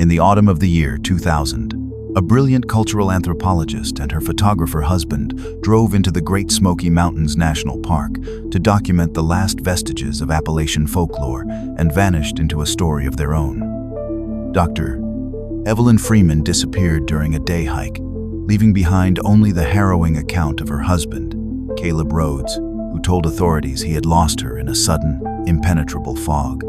In the autumn of the year 2000, a brilliant cultural anthropologist and her photographer husband drove into the Great Smoky Mountains National Park to document the last vestiges of Appalachian folklore and vanished into a story of their own. Dr. Evelyn Freeman disappeared during a day hike, leaving behind only the harrowing account of her husband, Caleb Rhodes, who told authorities he had lost her in a sudden, impenetrable fog.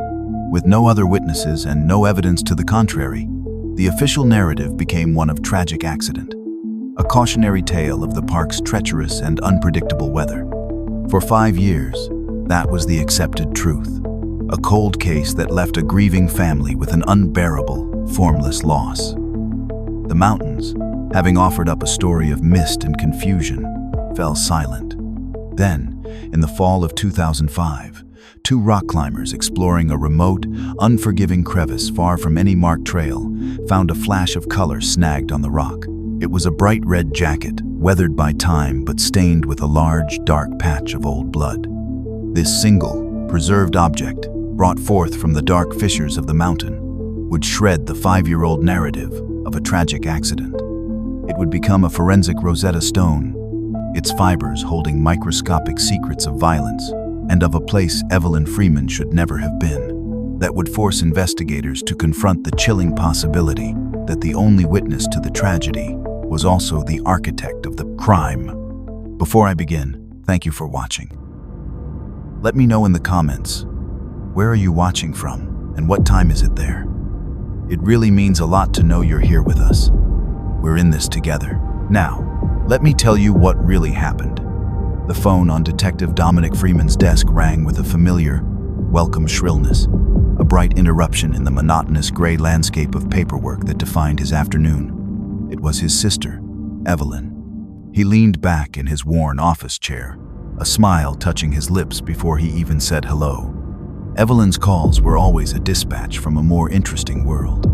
With no other witnesses and no evidence to the contrary, the official narrative became one of tragic accident, a cautionary tale of the park's treacherous and unpredictable weather. For 5 years, that was the accepted truth, a cold case that left a grieving family with an unbearable, formless loss. The mountains, having offered up a story of mist and confusion, fell silent. Then, in the fall of 2005, 2 rock climbers exploring a remote, unforgiving crevice far from any marked trail found a flash of color snagged on the rock. It was a bright red jacket, weathered by time but stained with a large, dark patch of old blood. This single, preserved object, brought forth from the dark fissures of the mountain, would shred the 5-year-old narrative of a tragic accident. It would become a forensic Rosetta Stone, its fibers holding microscopic secrets of violence and of a place Evelyn Freeman should never have been, that would force investigators to confront the chilling possibility that the only witness to the tragedy was also the architect of the crime. Before I begin, thank you for watching. Let me know in the comments, where are you watching from and what time is it there? It really means a lot to know you're here with us. We're in this together. Now, let me tell you what really happened. The phone on Detective Dominic Freeman's desk rang with a familiar, welcome shrillness, a bright interruption in the monotonous gray landscape of paperwork that defined his afternoon. It was his sister, Evelyn. He leaned back in his worn office chair, a smile touching his lips before he even said hello. Evelyn's calls were always a dispatch from a more interesting world,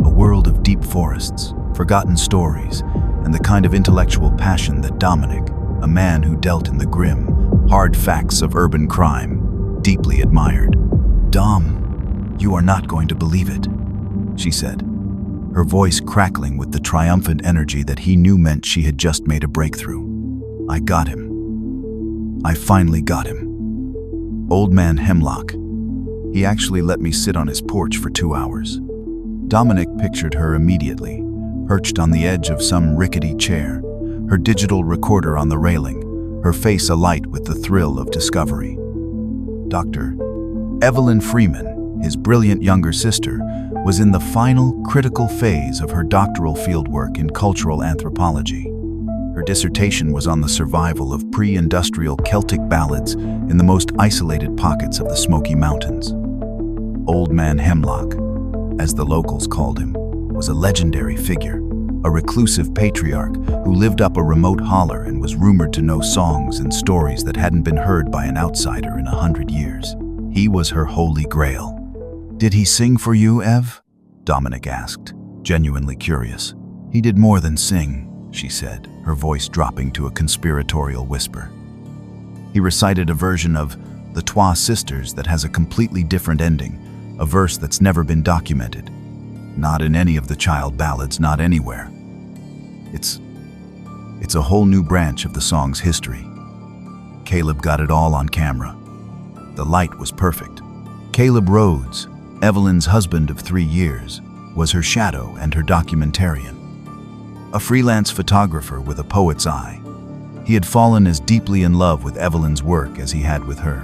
a world of deep forests, forgotten stories, and the kind of intellectual passion that Dominic, a man who dealt in the grim, hard facts of urban crime, deeply admired. "Dom, you are not going to believe it," she said, her voice crackling with the triumphant energy that he knew meant she had just made a breakthrough. "I got him. I finally got him. Old man Hemlock. He actually let me sit on his porch for 2 hours." Dominic pictured her immediately, perched on the edge of some rickety chair, her digital recorder on the railing, her face alight with the thrill of discovery. Dr. Evelyn Freeman, his brilliant younger sister, was in the final, critical phase of her doctoral fieldwork in cultural anthropology. Her dissertation was on the survival of pre-industrial Celtic ballads in the most isolated pockets of the Smoky Mountains. Old Man Hemlock, as the locals called him, was a legendary figure, a reclusive patriarch who lived up a remote holler and was rumored to know songs and stories that hadn't been heard by an outsider in 100 years. He was her holy grail. "Did he sing for you, Ev?" Dominic asked, genuinely curious. "He did more than sing," she said, her voice dropping to a conspiratorial whisper. "He recited a version of The Twa Sisters that has a completely different ending, a verse that's never been documented. Not in any of the child ballads, not anywhere. It's a whole new branch of the song's history. Caleb got it all on camera. The light was perfect. Caleb Rhodes, Evelyn's husband of 3 years, was her shadow and her documentarian. A freelance photographer with a poet's eye, he had fallen as deeply in love with Evelyn's work as he had with her.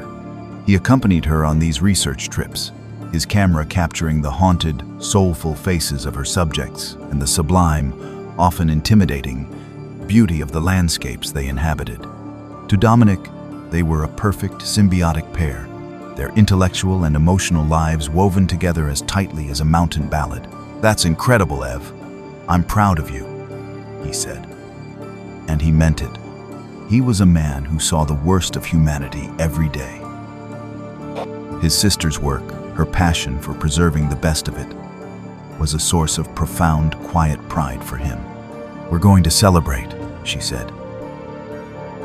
He accompanied her on these research trips, his camera capturing the haunted, soulful faces of her subjects and the sublime, often intimidating, beauty of the landscapes they inhabited. To Dominic, they were a perfect, symbiotic pair, their intellectual and emotional lives woven together as tightly as a mountain ballad. "That's incredible, Ev. I'm proud of you," he said. And he meant it. He was a man who saw the worst of humanity every day. His sister's work, her passion for preserving the best of it, was a source of profound, quiet pride for him. "We're going to celebrate," she said.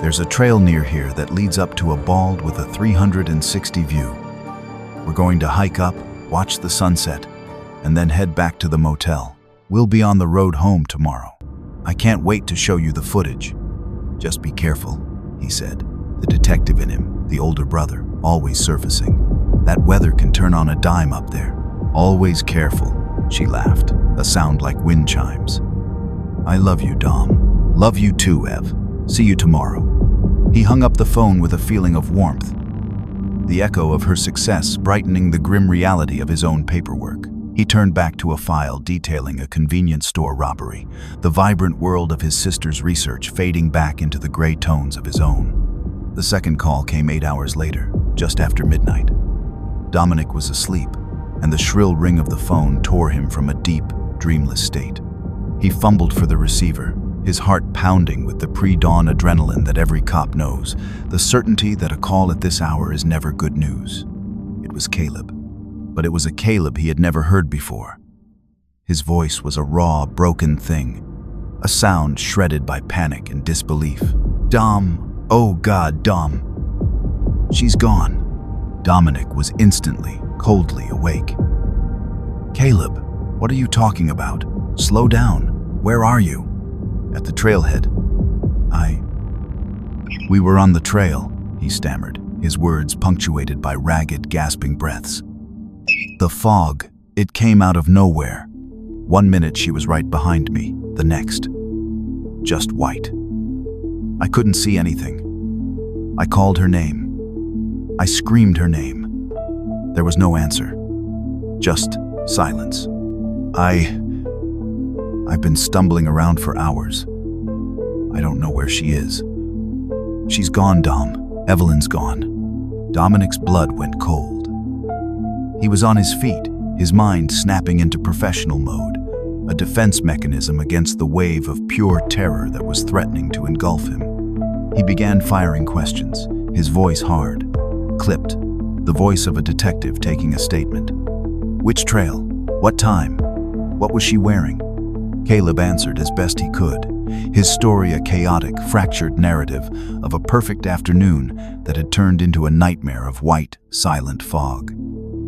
"There's a trail near here that leads up to a bald with a 360 view. We're going to hike up, watch the sunset, and then head back to the motel. We'll be on the road home tomorrow. I can't wait to show you the footage. Just be careful, he said, the detective in him, the older brother, always surfacing. That weather can turn on a dime up there. Always careful, she laughed, a sound like wind chimes. I love you, Dom. Love you too, Ev. See you tomorrow. He hung up the phone with a feeling of warmth, the echo of her success brightening the grim reality of his own paperwork. He turned back to a file detailing a convenience store robbery, the vibrant world of his sister's research fading back into the gray tones of his own. The second call came 8 hours later, just after midnight. Dominic was asleep, and the shrill ring of the phone tore him from a deep, dreamless state. He fumbled for the receiver, his heart pounding with the pre-dawn adrenaline that every cop knows, the certainty that a call at this hour is never good news. It was Caleb. But it was a Caleb he had never heard before. His voice was a raw, broken thing, a sound shredded by panic and disbelief. Dom, oh God, Dom. She's gone. Dominic was instantly, coldly awake. Caleb, what are you talking about? Slow down. Where are you? At the trailhead. We were on the trail, he stammered, his words punctuated by ragged, gasping breaths. The fog, it came out of nowhere. 1 minute she was right behind me, the next, just white. I couldn't see anything. I called her name. I screamed her name. There was no answer, just silence. I've been stumbling around for hours. I don't know where she is. She's gone, Dom. Evelyn's gone. Dominic's blood went cold. He was on his feet, his mind snapping into professional mode, a defense mechanism against the wave of pure terror that was threatening to engulf him. He began firing questions, his voice hard, clipped, the voice of a detective taking a statement. Which trail? What time? What was she wearing? Caleb answered as best he could, his story a chaotic, fractured narrative of a perfect afternoon that had turned into a nightmare of white, silent fog.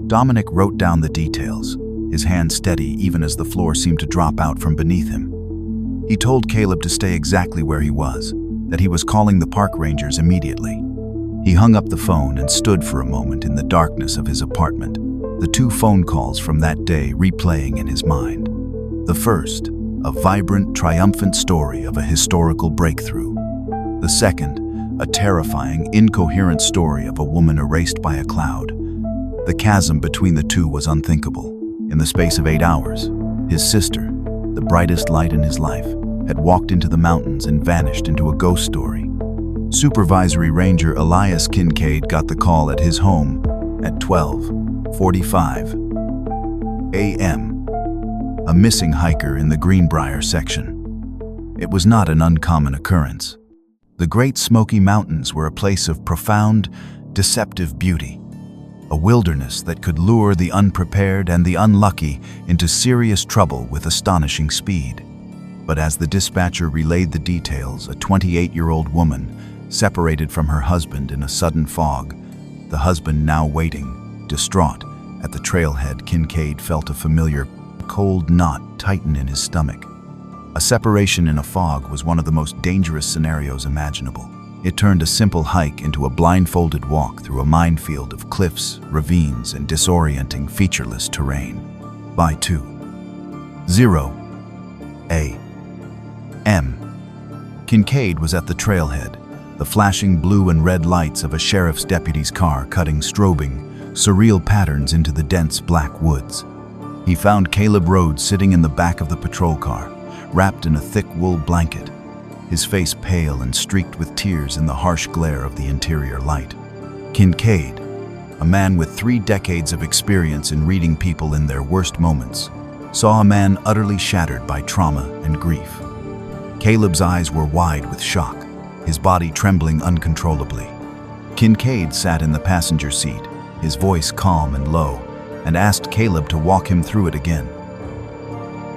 Dominic wrote down the details, his hand steady even as the floor seemed to drop out from beneath him. He told Caleb to stay exactly where he was, that he was calling the park rangers immediately. He hung up the phone and stood for a moment in the darkness of his apartment, the 2 phone calls from that day replaying in his mind. The first, a vibrant, triumphant story of a historical breakthrough. The second, a terrifying, incoherent story of a woman erased by a cloud. The chasm between the two was unthinkable. In the space of 8 hours, his sister, the brightest light in his life, had walked into the mountains and vanished into a ghost story. Supervisory Ranger Elias Kincaid got the call at his home at 12:45 a.m. A missing hiker in the Greenbrier section. It was not an uncommon occurrence. The Great Smoky Mountains were a place of profound, deceptive beauty, a wilderness that could lure the unprepared and the unlucky into serious trouble with astonishing speed. But as the dispatcher relayed the details, a 28-year-old woman separated from her husband in a sudden fog, the husband now waiting, distraught, at the trailhead, Kincaid felt a familiar, cold knot tighten in his stomach. A separation in a fog was one of the most dangerous scenarios imaginable. It turned a simple hike into a blindfolded walk through a minefield of cliffs, ravines, and disorienting, featureless terrain. By 2:0 a.m. Kincaid was at the trailhead, the flashing blue and red lights of a sheriff's deputy's car cutting strobing, surreal patterns into the dense black woods. He found Caleb Rhodes sitting in the back of the patrol car, wrapped in a thick wool blanket, his face pale and streaked with tears in the harsh glare of the interior light. Kincaid, a man with 3 decades of experience in reading people in their worst moments, saw a man utterly shattered by trauma and grief. Caleb's eyes were wide with shock, his body trembling uncontrollably. Kincaid sat in the passenger seat, his voice calm and low, and asked Caleb to walk him through it again.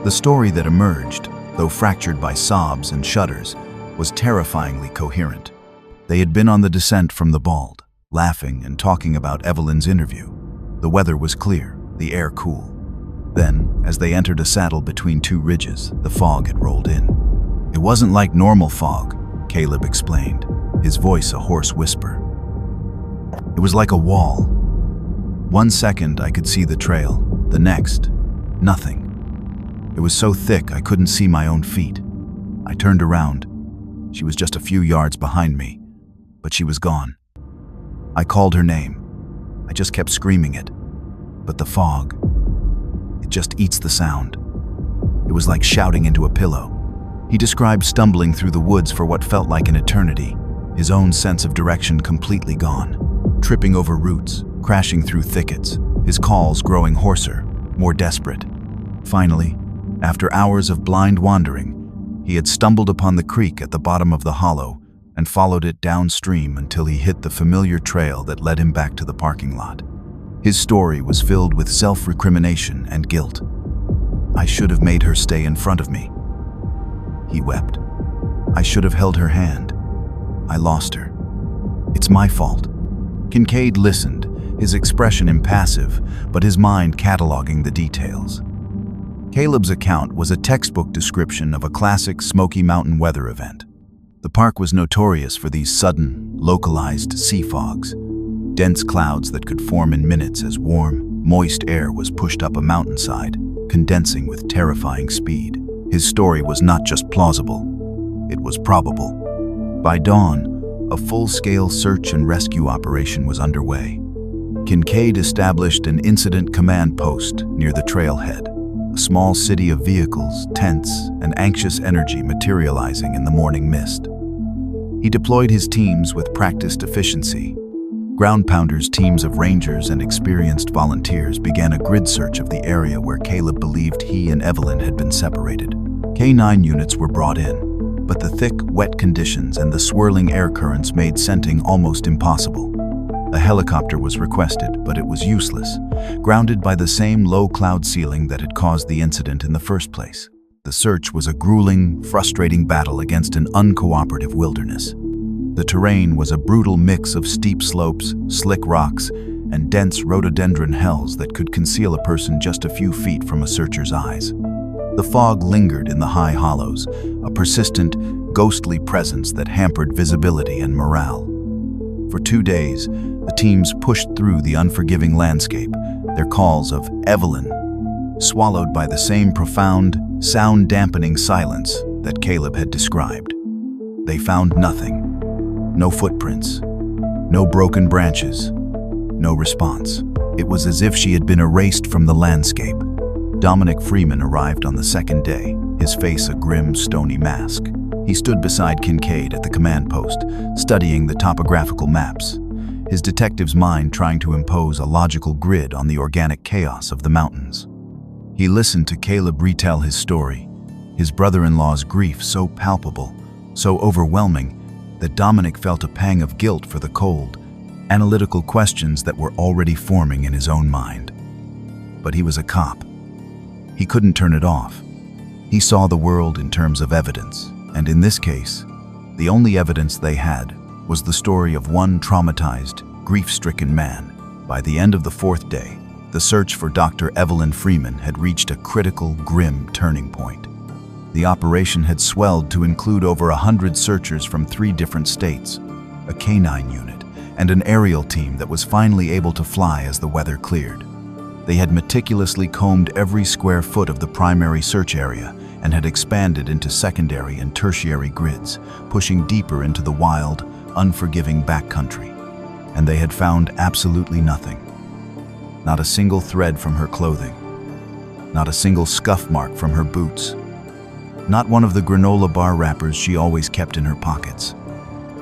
The story that emerged, though fractured by sobs and shudders, was terrifyingly coherent. They had been on the descent from the bald, laughing and talking about Evelyn's interview. The weather was clear, the air cool. Then, as they entered a saddle between two ridges, the fog had rolled in. It wasn't like normal fog, Caleb explained, his voice a hoarse whisper. It was like a wall. 1 second I could see the trail, the next, nothing. It was so thick I couldn't see my own feet. I turned around. She was just a few yards behind me, but she was gone. I called her name. I just kept screaming it. But the fog, it just eats the sound. It was like shouting into a pillow. He described stumbling through the woods for what felt like an eternity, his own sense of direction completely gone. Tripping over roots, crashing through thickets, his calls growing hoarser, more desperate. Finally, after hours of blind wandering, he had stumbled upon the creek at the bottom of the hollow and followed it downstream until he hit the familiar trail that led him back to the parking lot. His story was filled with self-recrimination and guilt. I should have made her stay in front of me. He wept. I should have held her hand. I lost her. It's my fault. Kincaid listened, his expression impassive, but his mind cataloging the details. Caleb's account was a textbook description of a classic Smoky Mountain weather event. The park was notorious for these sudden, localized sea fogs, dense clouds that could form in minutes as warm, moist air was pushed up a mountainside, condensing with terrifying speed. His story was not just plausible, it was probable. By dawn, a full-scale search and rescue operation was underway. Kincaid established an incident command post near the trailhead, a small city of vehicles, tents, and anxious energy materializing in the morning mist. He deployed his teams with practiced efficiency. Ground pounders, teams of rangers, and experienced volunteers began a grid search of the area where Caleb believed he and Evelyn had been separated. K9 units were brought in, but the thick, wet conditions and the swirling air currents made scenting almost impossible. A helicopter was requested, but it was useless, grounded by the same low cloud ceiling that had caused the incident in the first place. The search was a grueling, frustrating battle against an uncooperative wilderness. The terrain was a brutal mix of steep slopes, slick rocks, and dense rhododendron hells that could conceal a person just a few feet from a searcher's eyes. The fog lingered in the high hollows, a persistent, ghostly presence that hampered visibility and morale. For 2 days, the teams pushed through the unforgiving landscape, their calls of Evelyn swallowed by the same profound, sound-dampening silence that Caleb had described. They found nothing. No footprints, no broken branches, no response. It was as if she had been erased from the landscape. Evelyn Freeman arrived on the second day, his face a grim, stony mask. He stood beside Kincaid at the command post, studying the topographical maps, his detective's mind trying to impose a logical grid on the organic chaos of the mountains. He listened to Caleb retell his story, his brother-in-law's grief so palpable, so overwhelming, that Dominic felt a pang of guilt for the cold, analytical questions that were already forming in his own mind. But he was a cop. He couldn't turn it off. He saw the world in terms of evidence, and in this case, the only evidence they had was the story of one traumatized, grief-stricken man. By the end of the 4th day, the search for Dr. Evelyn Freeman had reached a critical, grim turning point. The operation had swelled to include over 100 searchers from 3 different states, a K9 unit, and an aerial team that was finally able to fly as the weather cleared. They had meticulously combed every square foot of the primary search area and had expanded into secondary and tertiary grids, pushing deeper into the wild, unforgiving backcountry. And they had found absolutely nothing. Not a single thread from her clothing. Not a single scuff mark from her boots. Not one of the granola bar wrappers she always kept in her pockets.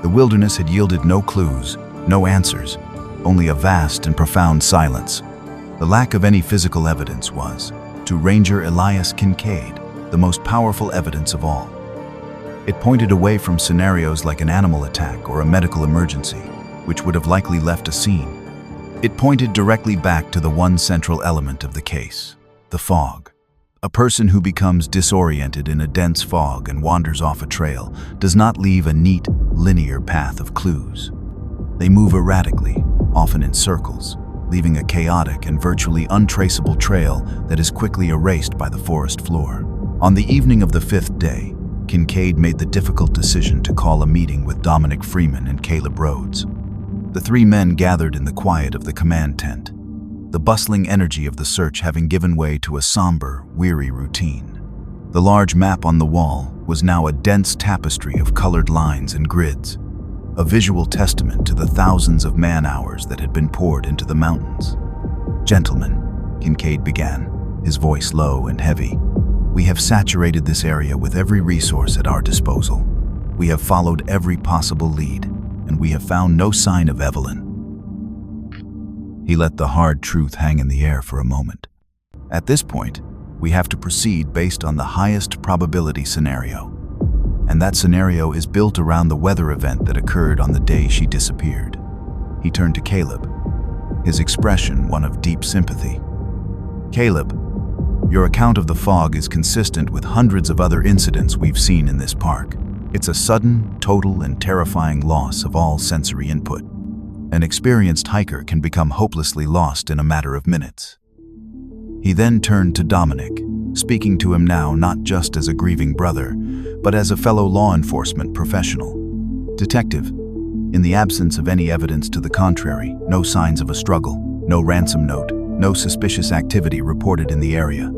The wilderness had yielded no clues, no answers, only a vast and profound silence. The lack of any physical evidence was, to Ranger Elias Kincaid, the most powerful evidence of all. It pointed away from scenarios like an animal attack or a medical emergency, which would have likely left a scene. It pointed directly back to the one central element of the case, the fog. A person who becomes disoriented in a dense fog and wanders off a trail does not leave a neat, linear path of clues. They move erratically, often in circles, leaving a chaotic and virtually untraceable trail that is quickly erased by the forest floor. On the evening of the 5th day, Kincaid made the difficult decision to call a meeting with Evelyn Freeman and Caleb Rhodes. The three men gathered in the quiet of the command tent, the bustling energy of the search having given way to a somber, weary routine. The large map on the wall was now a dense tapestry of colored lines and grids, a visual testament to the thousands of man-hours that had been poured into the mountains. "Gentlemen," Kincaid began, his voice low and heavy, "we have saturated this area with every resource at our disposal. We have followed every possible lead, and we have found no sign of Evelyn." He let the hard truth hang in the air for a moment. "At this point, we have to proceed based on the highest probability scenario. And that scenario is built around the weather event that occurred on the day she disappeared." He turned to Caleb, his expression one of deep sympathy. "Caleb, your account of the fog is consistent with hundreds of other incidents we've seen in this park. It's a sudden, total, and terrifying loss of all sensory input. An experienced hiker can become hopelessly lost in a matter of minutes." He then turned to Dominic, speaking to him now not just as a grieving brother, but as a fellow law enforcement professional. "Detective, in the absence of any evidence to the contrary, no signs of a struggle, no ransom note, no suspicious activity reported in the area.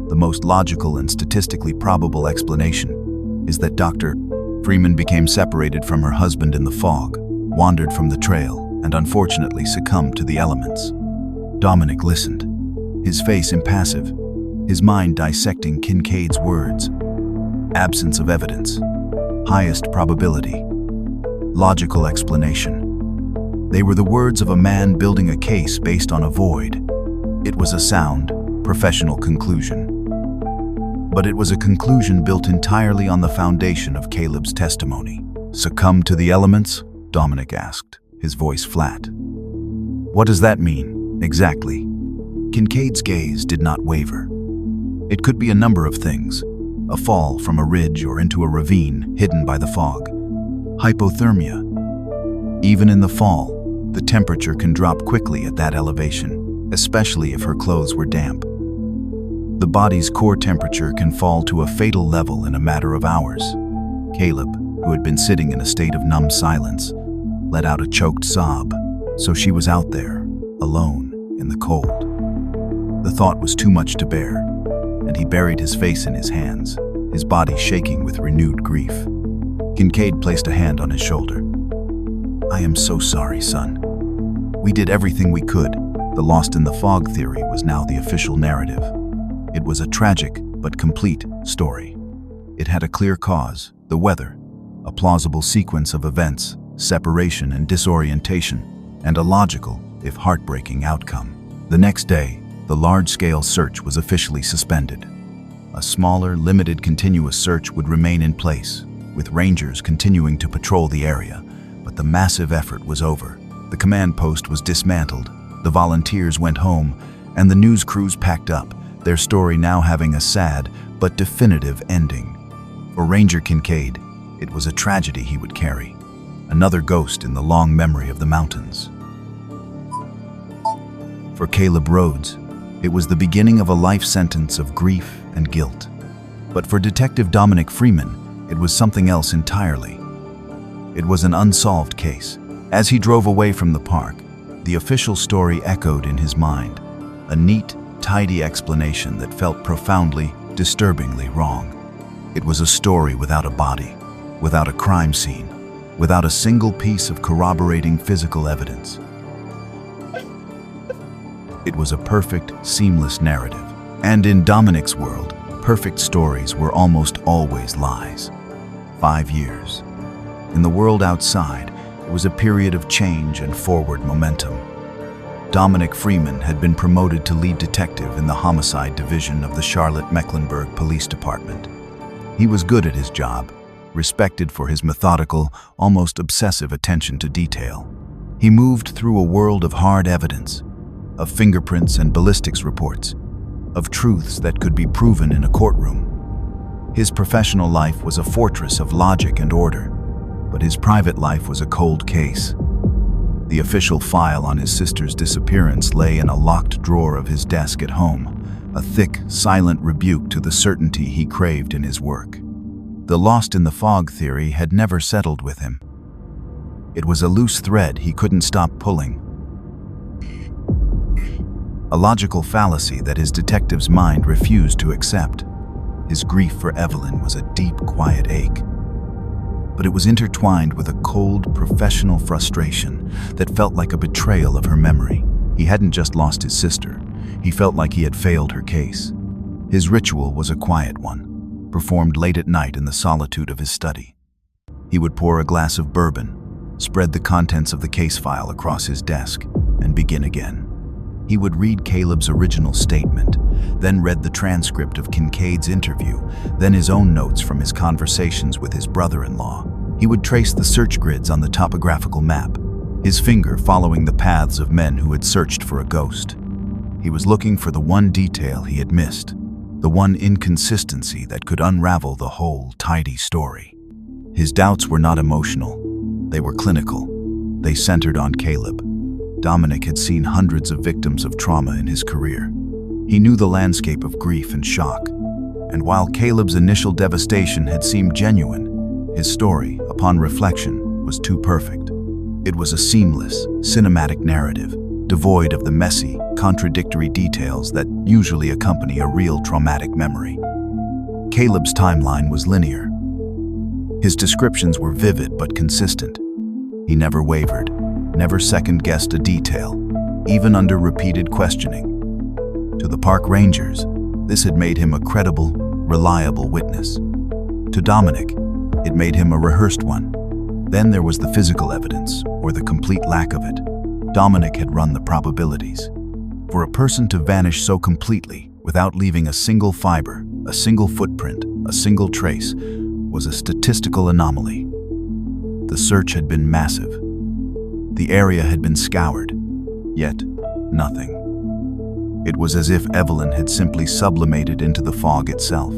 The most logical and statistically probable explanation is that Dr. Freeman became separated from her husband in the fog, wandered from the trail, and unfortunately succumbed to the elements." Dominic listened, his face impassive, his mind dissecting Kincaid's words. Absence of evidence, highest probability, logical explanation. They were the words of a man building a case based on a void. It was a sound, professional conclusion. But it was a conclusion built entirely on the foundation of Caleb's testimony. "Succumb to the elements?" Dominic asked, his voice flat. "What does that mean, exactly?" Kincaid's gaze did not waver. "It could be a number of things. A fall from a ridge or into a ravine hidden by the fog. Hypothermia. Even in the fall, the temperature can drop quickly at that elevation, especially if her clothes were damp. The body's core temperature can fall to a fatal level in a matter of hours." Caleb, who had been sitting in a state of numb silence, let out a choked sob. So she was out there, alone, in the cold. The thought was too much to bear, and he buried his face in his hands, his body shaking with renewed grief. Kincaid placed a hand on his shoulder. "I am so sorry, son. We did everything we could." The lost in the fog theory was now the official narrative. It was a tragic but complete story. It had a clear cause, the weather, a plausible sequence of events, separation and disorientation, and a logical, if heartbreaking, outcome. The next day, the large-scale search was officially suspended. A smaller, limited continuous search would remain in place, with rangers continuing to patrol the area, but the massive effort was over. The command post was dismantled, the volunteers went home, and the news crews packed up, their story now having a sad but definitive ending. For Ranger Kincaid, it was a tragedy he would carry, another ghost in the long memory of the mountains. For Caleb Rhodes, it was the beginning of a life sentence of grief and guilt. But for Detective Evelyn Freeman, it was something else entirely. It was an unsolved case. As he drove away from the park, the official story echoed in his mind, a neat, tidy explanation that felt profoundly, disturbingly wrong. It was a story without a body, without a crime scene, without a single piece of corroborating physical evidence. It was a perfect, seamless narrative. And in Dominic's world, perfect stories were almost always lies. 5 years. In the world outside, it was a period of change and forward momentum. Evelyn Freeman had been promoted to lead detective in the homicide division of the Charlotte-Mecklenburg Police Department. He was good at his job, respected for his methodical, almost obsessive attention to detail. He moved through a world of hard evidence, of fingerprints and ballistics reports, of truths that could be proven in a courtroom. His professional life was a fortress of logic and order, but his private life was a cold case. The official file on his sister's disappearance lay in a locked drawer of his desk at home, a thick, silent rebuke to the certainty he craved in his work. The lost in the fog theory had never settled with him. It was a loose thread he couldn't stop pulling. A logical fallacy that his detective's mind refused to accept. His grief for Evelyn was a deep, quiet ache. But it was intertwined with a cold, professional frustration that felt like a betrayal of her memory. He hadn't just lost his sister. He felt like he had failed her case. His ritual was a quiet one, performed late at night in the solitude of his study. He would pour a glass of bourbon, spread the contents of the case file across his desk, and begin again. He would read Caleb's original statement, then read the transcript of Kincaid's interview, then his own notes from his conversations with his brother-in-law. He would trace the search grids on the topographical map, his finger following the paths of men who had searched for a ghost. He was looking for the one detail he had missed, the one inconsistency that could unravel the whole tidy story. His doubts were not emotional. They were clinical. They centered on Caleb. Dominic had seen hundreds of victims of trauma in his career. He knew the landscape of grief and shock. And while Caleb's initial devastation had seemed genuine, his story, upon reflection, was too perfect. It was a seamless, cinematic narrative, devoid of the messy, contradictory details that usually accompany a real traumatic memory. Caleb's timeline was linear. His descriptions were vivid but consistent. He never wavered, never second-guessed a detail, even under repeated questioning. To the park rangers, this had made him a credible, reliable witness. To Dominic, it made him a rehearsed one. Then there was the physical evidence, or the complete lack of it. Dominic had run the probabilities. For a person to vanish so completely, without leaving a single fiber, a single footprint, a single trace, was a statistical anomaly. The search had been massive. The area had been scoured, yet nothing. It was as if Evelyn had simply sublimated into the fog itself.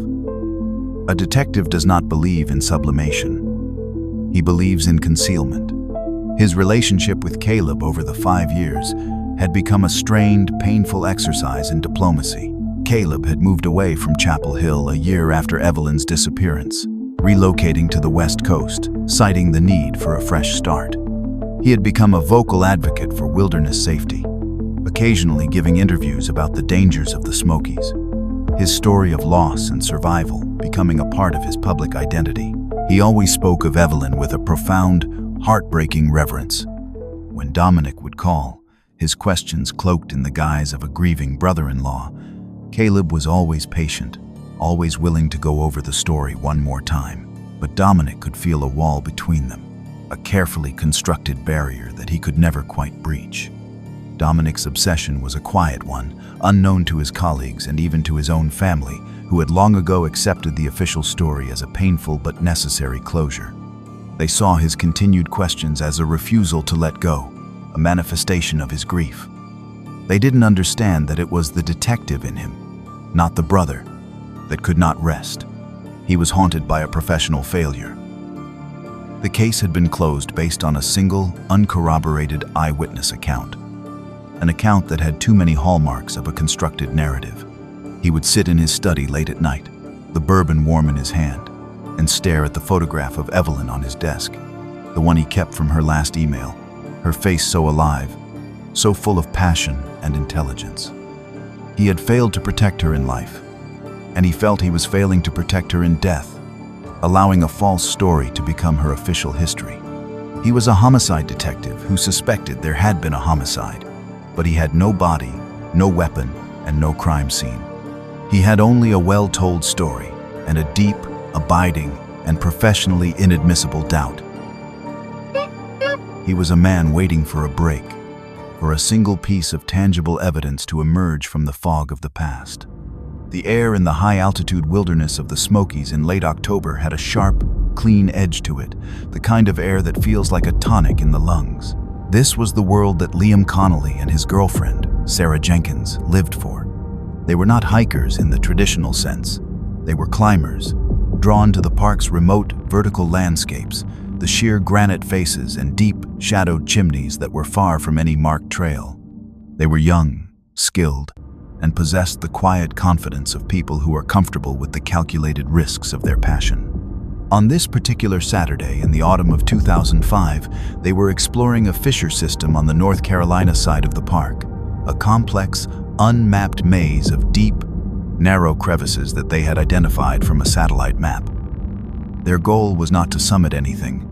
A detective does not believe in sublimation. He believes in concealment. His relationship with Caleb over the 5 years had become a strained, painful exercise in diplomacy. Caleb had moved away from Chapel Hill a year after Evelyn's disappearance, relocating to the West Coast, citing the need for a fresh start. He had become a vocal advocate for wilderness safety, occasionally giving interviews about the dangers of the Smokies. His story of loss and survival becoming a part of his public identity. He always spoke of Evelyn with a profound, heartbreaking reverence. When Dominic would call, his questions cloaked in the guise of a grieving brother-in-law, Caleb was always patient, always willing to go over the story one more time. But Dominic could feel a wall between them, a carefully constructed barrier that he could never quite breach. Dominic's obsession was a quiet one, unknown to his colleagues and even to his own family, who had long ago accepted the official story as a painful but necessary closure. They saw his continued questions as a refusal to let go, a manifestation of his grief. They didn't understand that it was the detective in him, not the brother, that could not rest. He was haunted by a professional failure. The case had been closed based on a single, uncorroborated eyewitness account. An account that had too many hallmarks of a constructed narrative. He would sit in his study late at night, the bourbon warm in his hand, and stare at the photograph of Evelyn on his desk, the one he kept from her last email, her face so alive, so full of passion and intelligence. He had failed to protect her in life, and he felt he was failing to protect her in death, allowing a false story to become her official history. He was a homicide detective who suspected there had been a homicide, but he had no body, no weapon, and no crime scene. He had only a well-told story and a deep, abiding, and professionally inadmissible doubt. He was a man waiting for a break, for a single piece of tangible evidence to emerge from the fog of the past. The air in the high-altitude wilderness of the Smokies in late October had a sharp, clean edge to it, the kind of air that feels like a tonic in the lungs. This was the world that Liam Connolly and his girlfriend, Sarah Jenkins, lived for. They were not hikers in the traditional sense. They were climbers, drawn to the park's remote, vertical landscapes, the sheer granite faces and deep, shadowed chimneys that were far from any marked trail. They were young, skilled, and possessed the quiet confidence of people who are comfortable with the calculated risks of their passion. On this particular Saturday in the autumn of 2005, they were exploring a fissure system on the North Carolina side of the park, a complex, unmapped maze of deep, narrow crevices that they had identified from a satellite map. Their goal was not to summit anything,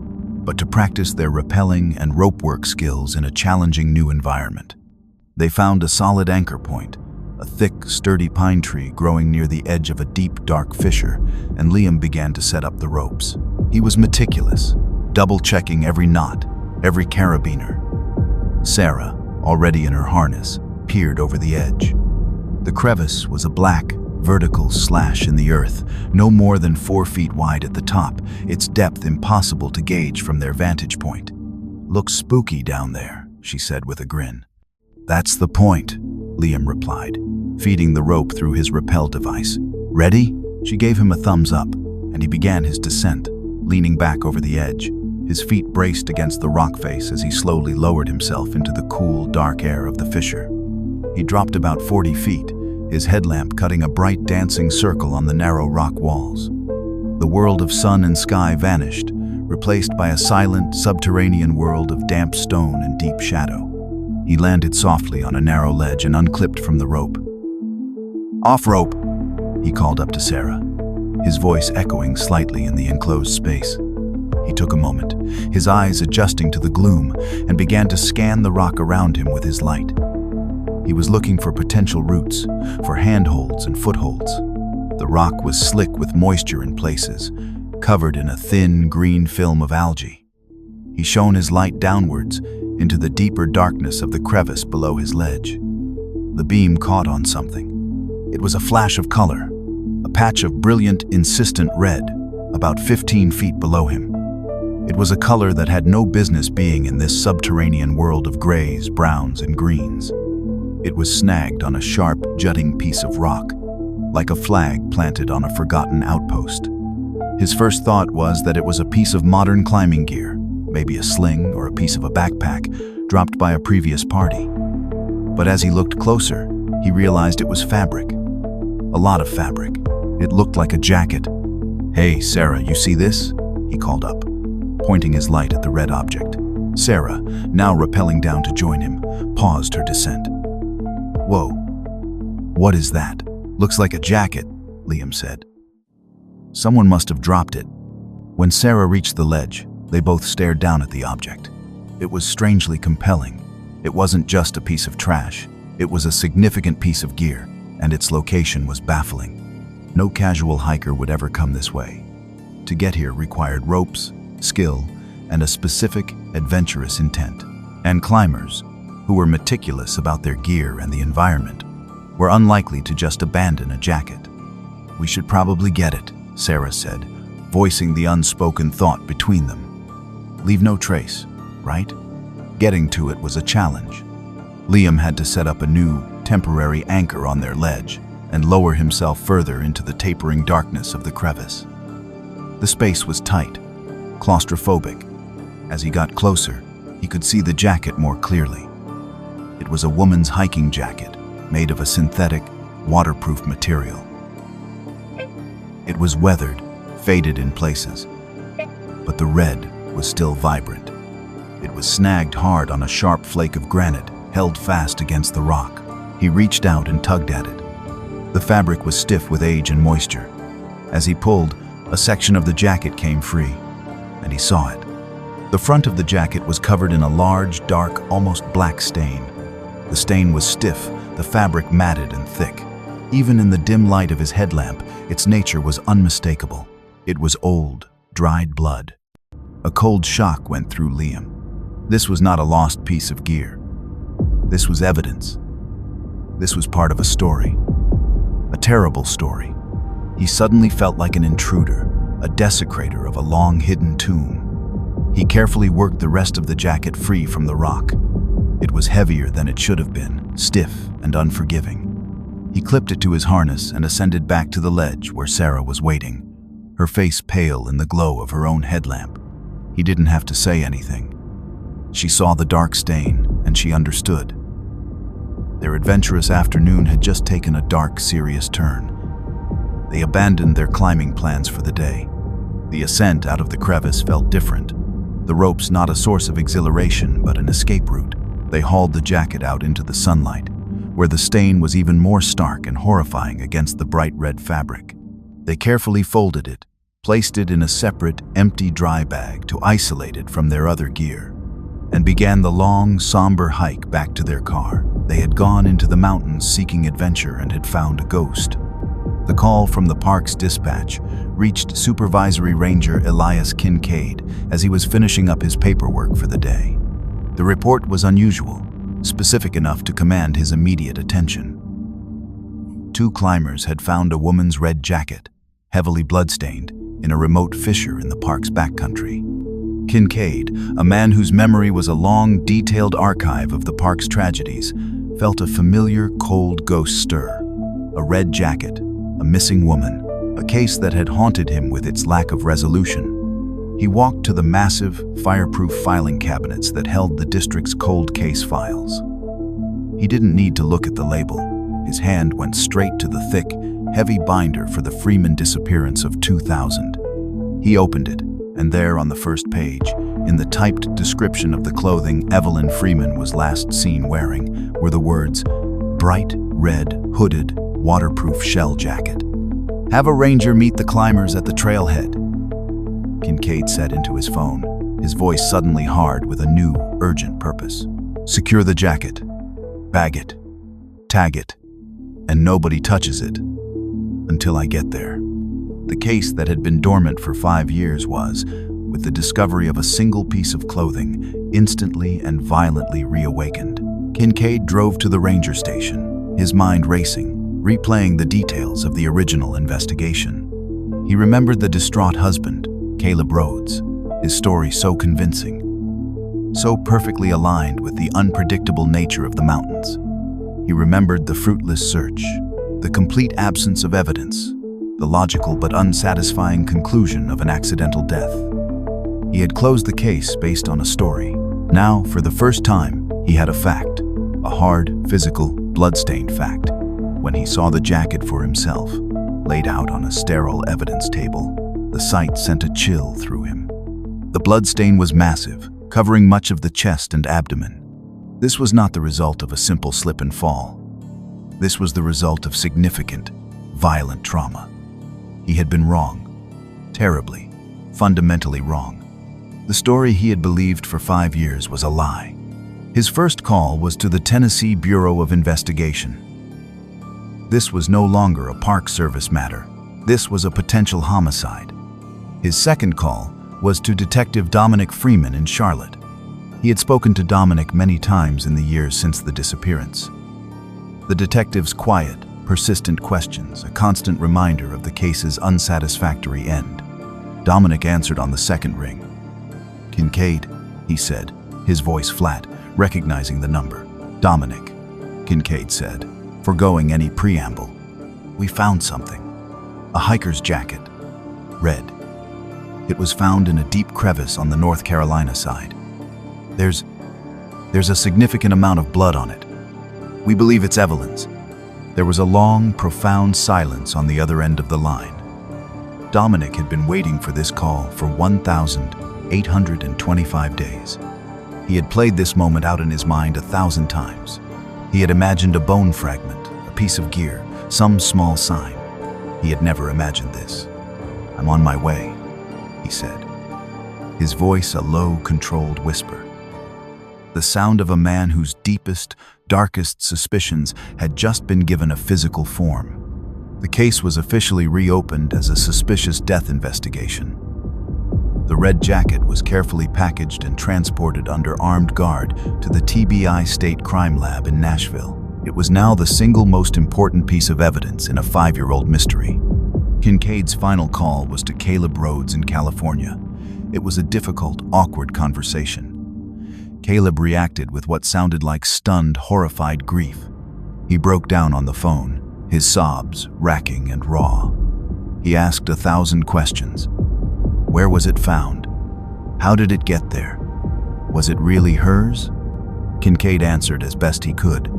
but to practice their rappelling and ropework skills in a challenging new environment. They found a solid anchor point, a thick, sturdy pine tree growing near the edge of a deep, dark fissure, and Liam began to set up the ropes. He was meticulous, double-checking every knot, every carabiner. Sarah, already in her harness, peered over the edge. The crevice was a black, vertical slash in the earth, no more than 4 feet wide at the top, its depth impossible to gauge from their vantage point. "Looks spooky down there," she said with a grin. "That's the point," Liam replied, feeding the rope through his rappel device. "Ready?" She gave him a thumbs up, and he began his descent, leaning back over the edge. His feet braced against the rock face as he slowly lowered himself into the cool, dark air of the fissure. He dropped about 40 feet, his headlamp cutting a bright dancing circle on the narrow rock walls. The world of sun and sky vanished, replaced by a silent, subterranean world of damp stone and deep shadow. He landed softly on a narrow ledge and unclipped from the rope. "Off rope," he called up to Sarah, his voice echoing slightly in the enclosed space. He took a moment, his eyes adjusting to the gloom, and began to scan the rock around him with his light. He was looking for potential roots, for handholds and footholds. The rock was slick with moisture in places, covered in a thin green film of algae. He shone his light downwards into the deeper darkness of the crevice below his ledge. The beam caught on something. It was a flash of color, a patch of brilliant, insistent red, about 15 feet below him. It was a color that had no business being in this subterranean world of grays, browns, and greens. It was snagged on a sharp, jutting piece of rock, like a flag planted on a forgotten outpost. His first thought was that it was a piece of modern climbing gear, maybe a sling or a piece of a backpack dropped by a previous party. But as he looked closer, he realized it was fabric. A lot of fabric. It looked like a jacket. "Hey, Sarah, you see this?" he called up, pointing his light at the red object. Sarah, now rappelling down to join him, paused her descent. "Whoa, what is that?" "Looks like a jacket," Liam said. "Someone must have dropped it." When Sarah reached the ledge, they both stared down at the object. It was strangely compelling. It wasn't just a piece of trash. It was a significant piece of gear, and its location was baffling. No casual hiker would ever come this way. To get here required ropes, skill, and a specific, adventurous intent. And climbers, who were meticulous about their gear and the environment, were unlikely to just abandon a jacket. "We should probably get it," Sarah said, voicing the unspoken thought between them. "Leave no trace, right?" Getting to it was a challenge. Liam had to set up a new, temporary anchor on their ledge and lower himself further into the tapering darkness of the crevice. The space was tight, claustrophobic. As he got closer, he could see the jacket more clearly. It was a woman's hiking jacket, made of a synthetic, waterproof material. It was weathered, faded in places, but the red was still vibrant. It was snagged hard on a sharp flake of granite, held fast against the rock. He reached out and tugged at it. The fabric was stiff with age and moisture. As he pulled, a section of the jacket came free, and he saw it. The front of the jacket was covered in a large, dark, almost black stain. The stain was stiff, the fabric matted and thick. Even in the dim light of his headlamp, its nature was unmistakable. It was old, dried blood. A cold shock went through Liam. This was not a lost piece of gear. This was evidence. This was part of a story. A terrible story. He suddenly felt like an intruder, a desecrator of a long-hidden tomb. He carefully worked the rest of the jacket free from the rock. It was heavier than it should have been, stiff and unforgiving. He clipped it to his harness and ascended back to the ledge where Sarah was waiting, her face pale in the glow of her own headlamp. He didn't have to say anything. She saw the dark stain, and she understood. Their adventurous afternoon had just taken a dark, serious turn. They abandoned their climbing plans for the day. The ascent out of the crevice felt different. The ropes not a source of exhilaration, but an escape route. They hauled the jacket out into the sunlight, where the stain was even more stark and horrifying against the bright red fabric. They carefully folded it, placed it in a separate, empty dry bag to isolate it from their other gear, and began the long, somber hike back to their car. They had gone into the mountains seeking adventure and had found a ghost. The call from the park's dispatch reached Supervisory Ranger Elias Kincaid as he was finishing up his paperwork for the day. The report was unusual, specific enough to command his immediate attention. 2 climbers had found a woman's red jacket, heavily bloodstained, in a remote fissure in the park's backcountry. Kincaid, a man whose memory was a long, detailed archive of the park's tragedies, felt a familiar, cold ghost stir. A red jacket, a missing woman, a case that had haunted him with its lack of resolution. He walked to the massive, fireproof filing cabinets that held the district's cold case files. He didn't need to look at the label. His hand went straight to the thick, heavy binder for the Freeman disappearance of 2000. He opened it, and there on the first page, in the typed description of the clothing Evelyn Freeman was last seen wearing, were the words, "Bright red, hooded, waterproof shell jacket. Have a ranger meet the climbers at the trailhead." Kincaid said into his phone, his voice suddenly hard with a new, urgent purpose. "Secure the jacket, bag it, tag it, and nobody touches it until I get there." The case that had been dormant for 5 years was, with the discovery of a single piece of clothing, instantly and violently reawakened. Kincaid drove to the ranger station, his mind racing, replaying the details of the original investigation. He remembered the distraught husband, Caleb Rhodes, his story so convincing, so perfectly aligned with the unpredictable nature of the mountains. He remembered the fruitless search, the complete absence of evidence, the logical but unsatisfying conclusion of an accidental death. He had closed the case based on a story. Now, for the first time, he had a fact, a hard, physical, blood-stained fact. When he saw the jacket for himself, laid out on a sterile evidence table, the sight sent a chill through him. The bloodstain was massive, covering much of the chest and abdomen. This was not the result of a simple slip and fall. This was the result of significant, violent trauma. He had been wrong, terribly, fundamentally wrong. The story he had believed for 5 years was a lie. His first call was to the Tennessee Bureau of Investigation. This was no longer a Park Service matter. This was a potential homicide. His second call was to Detective Dominic Freeman in Charlotte. He had spoken to Dominic many times in the years since the disappearance. The detective's quiet, persistent questions, a constant reminder of the case's unsatisfactory end. Dominic answered on the second ring. "Kincaid," he said, his voice flat, recognizing the number. "Dominic," Kincaid said, foregoing any preamble. "We found something. A hiker's jacket. Red. It was found in a deep crevice on the North Carolina side. There's a significant amount of blood on it. We believe it's Evelyn's." There was a long, profound silence on the other end of the line. Dominic had been waiting for this call for 1,825 days. He had played this moment out in his mind 1,000 times. He had imagined a bone fragment, a piece of gear, some small sign. He had never imagined this. "I'm on my way," he said, his voice a low, controlled whisper. The sound of a man whose deepest, darkest suspicions had just been given a physical form. The case was officially reopened as a suspicious death investigation. The red jacket was carefully packaged and transported under armed guard to the TBI State Crime Lab in Nashville. It was now the single most important piece of evidence in a 5-year-old mystery. Kincaid's final call was to Caleb Rhodes in California. It was a difficult, awkward conversation. Caleb reacted with what sounded like stunned, horrified grief. He broke down on the phone, his sobs racking and raw. He asked 1,000 questions. Where was it found? How did it get there? Was it really hers? Kincaid answered as best he could,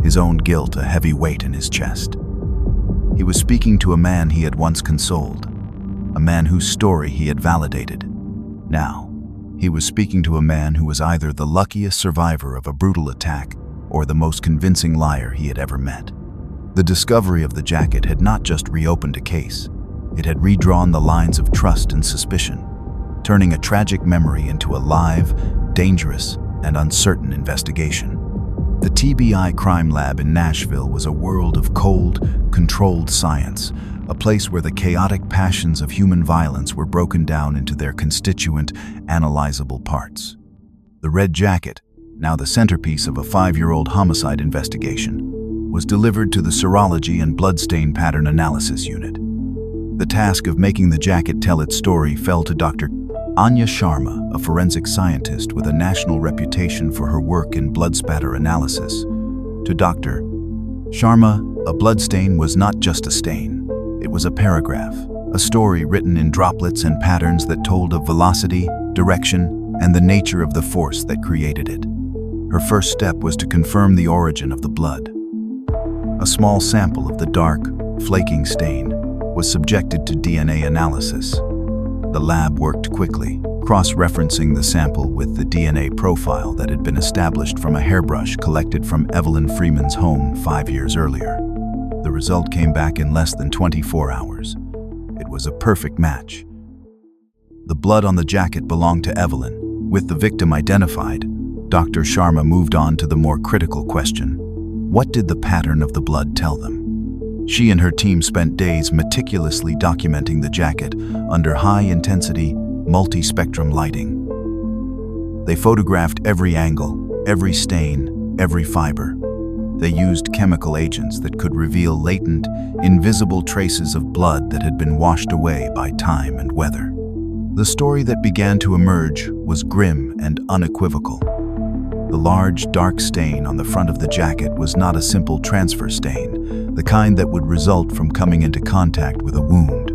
his own guilt a heavy weight in his chest. He was speaking to a man he had once consoled, a man whose story he had validated. Now, he was speaking to a man who was either the luckiest survivor of a brutal attack or the most convincing liar he had ever met. The discovery of the jacket had not just reopened a case, it had redrawn the lines of trust and suspicion, turning a tragic memory into a live, dangerous, and uncertain investigation. The TBI crime lab in Nashville was a world of cold, controlled science, a place where the chaotic passions of human violence were broken down into their constituent, analyzable parts. The red jacket, now the centerpiece of a 5-year-old homicide investigation, was delivered to the Serology and Bloodstain Pattern Analysis Unit. The task of making the jacket tell its story fell to Dr. Anya Sharma, a forensic scientist with a national reputation for her work in blood spatter analysis. To Dr. Sharma, a bloodstain was not just a stain. It was a paragraph, a story written in droplets and patterns that told of velocity, direction, and the nature of the force that created it. Her first step was to confirm the origin of the blood. A small sample of the dark, flaking stain was subjected to DNA analysis. The lab worked quickly, cross-referencing the sample with the DNA profile that had been established from a hairbrush collected from Evelyn Freeman's home 5 years earlier. The result came back in less than 24 hours. It was a perfect match. The blood on the jacket belonged to Evelyn. With the victim identified, Dr. Sharma moved on to the more critical question: what did the pattern of the blood tell them? She and her team spent days meticulously documenting the jacket under high-intensity, multi-spectrum lighting. They photographed every angle, every stain, every fiber. They used chemical agents that could reveal latent, invisible traces of blood that had been washed away by time and weather. The story that began to emerge was grim and unequivocal. The large, dark stain on the front of the jacket was not a simple transfer stain, the kind that would result from coming into contact with a wound.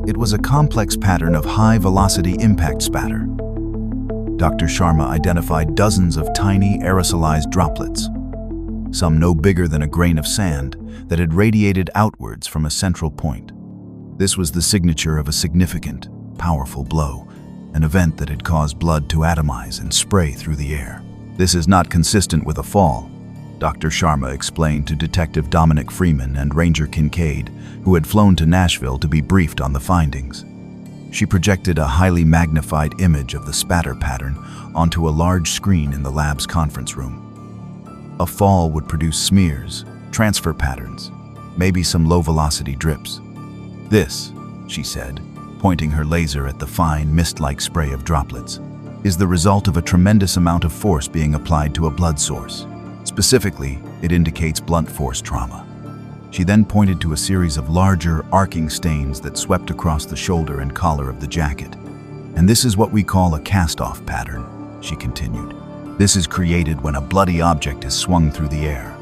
It was a complex pattern of high-velocity impact spatter. Dr. Sharma identified dozens of tiny aerosolized droplets, some no bigger than a grain of sand, that had radiated outwards from a central point. This was the signature of a significant, powerful blow, an event that had caused blood to atomize and spray through the air. This is not consistent with a fall, Dr. Sharma explained to Detective Dominic Freeman and Ranger Kincaid, who had flown to Nashville to be briefed on the findings. She projected a highly magnified image of the spatter pattern onto a large screen in the lab's conference room. A fall would produce smears, transfer patterns, maybe some low-velocity drips. This, she said, pointing her laser at the fine, mist-like spray of droplets, is the result of a tremendous amount of force being applied to a blood source. Specifically, it indicates blunt force trauma. She then pointed to a series of larger, arcing stains that swept across the shoulder and collar of the jacket. And this is what we call a cast-off pattern, she continued. This is created when a bloody object is swung through the air.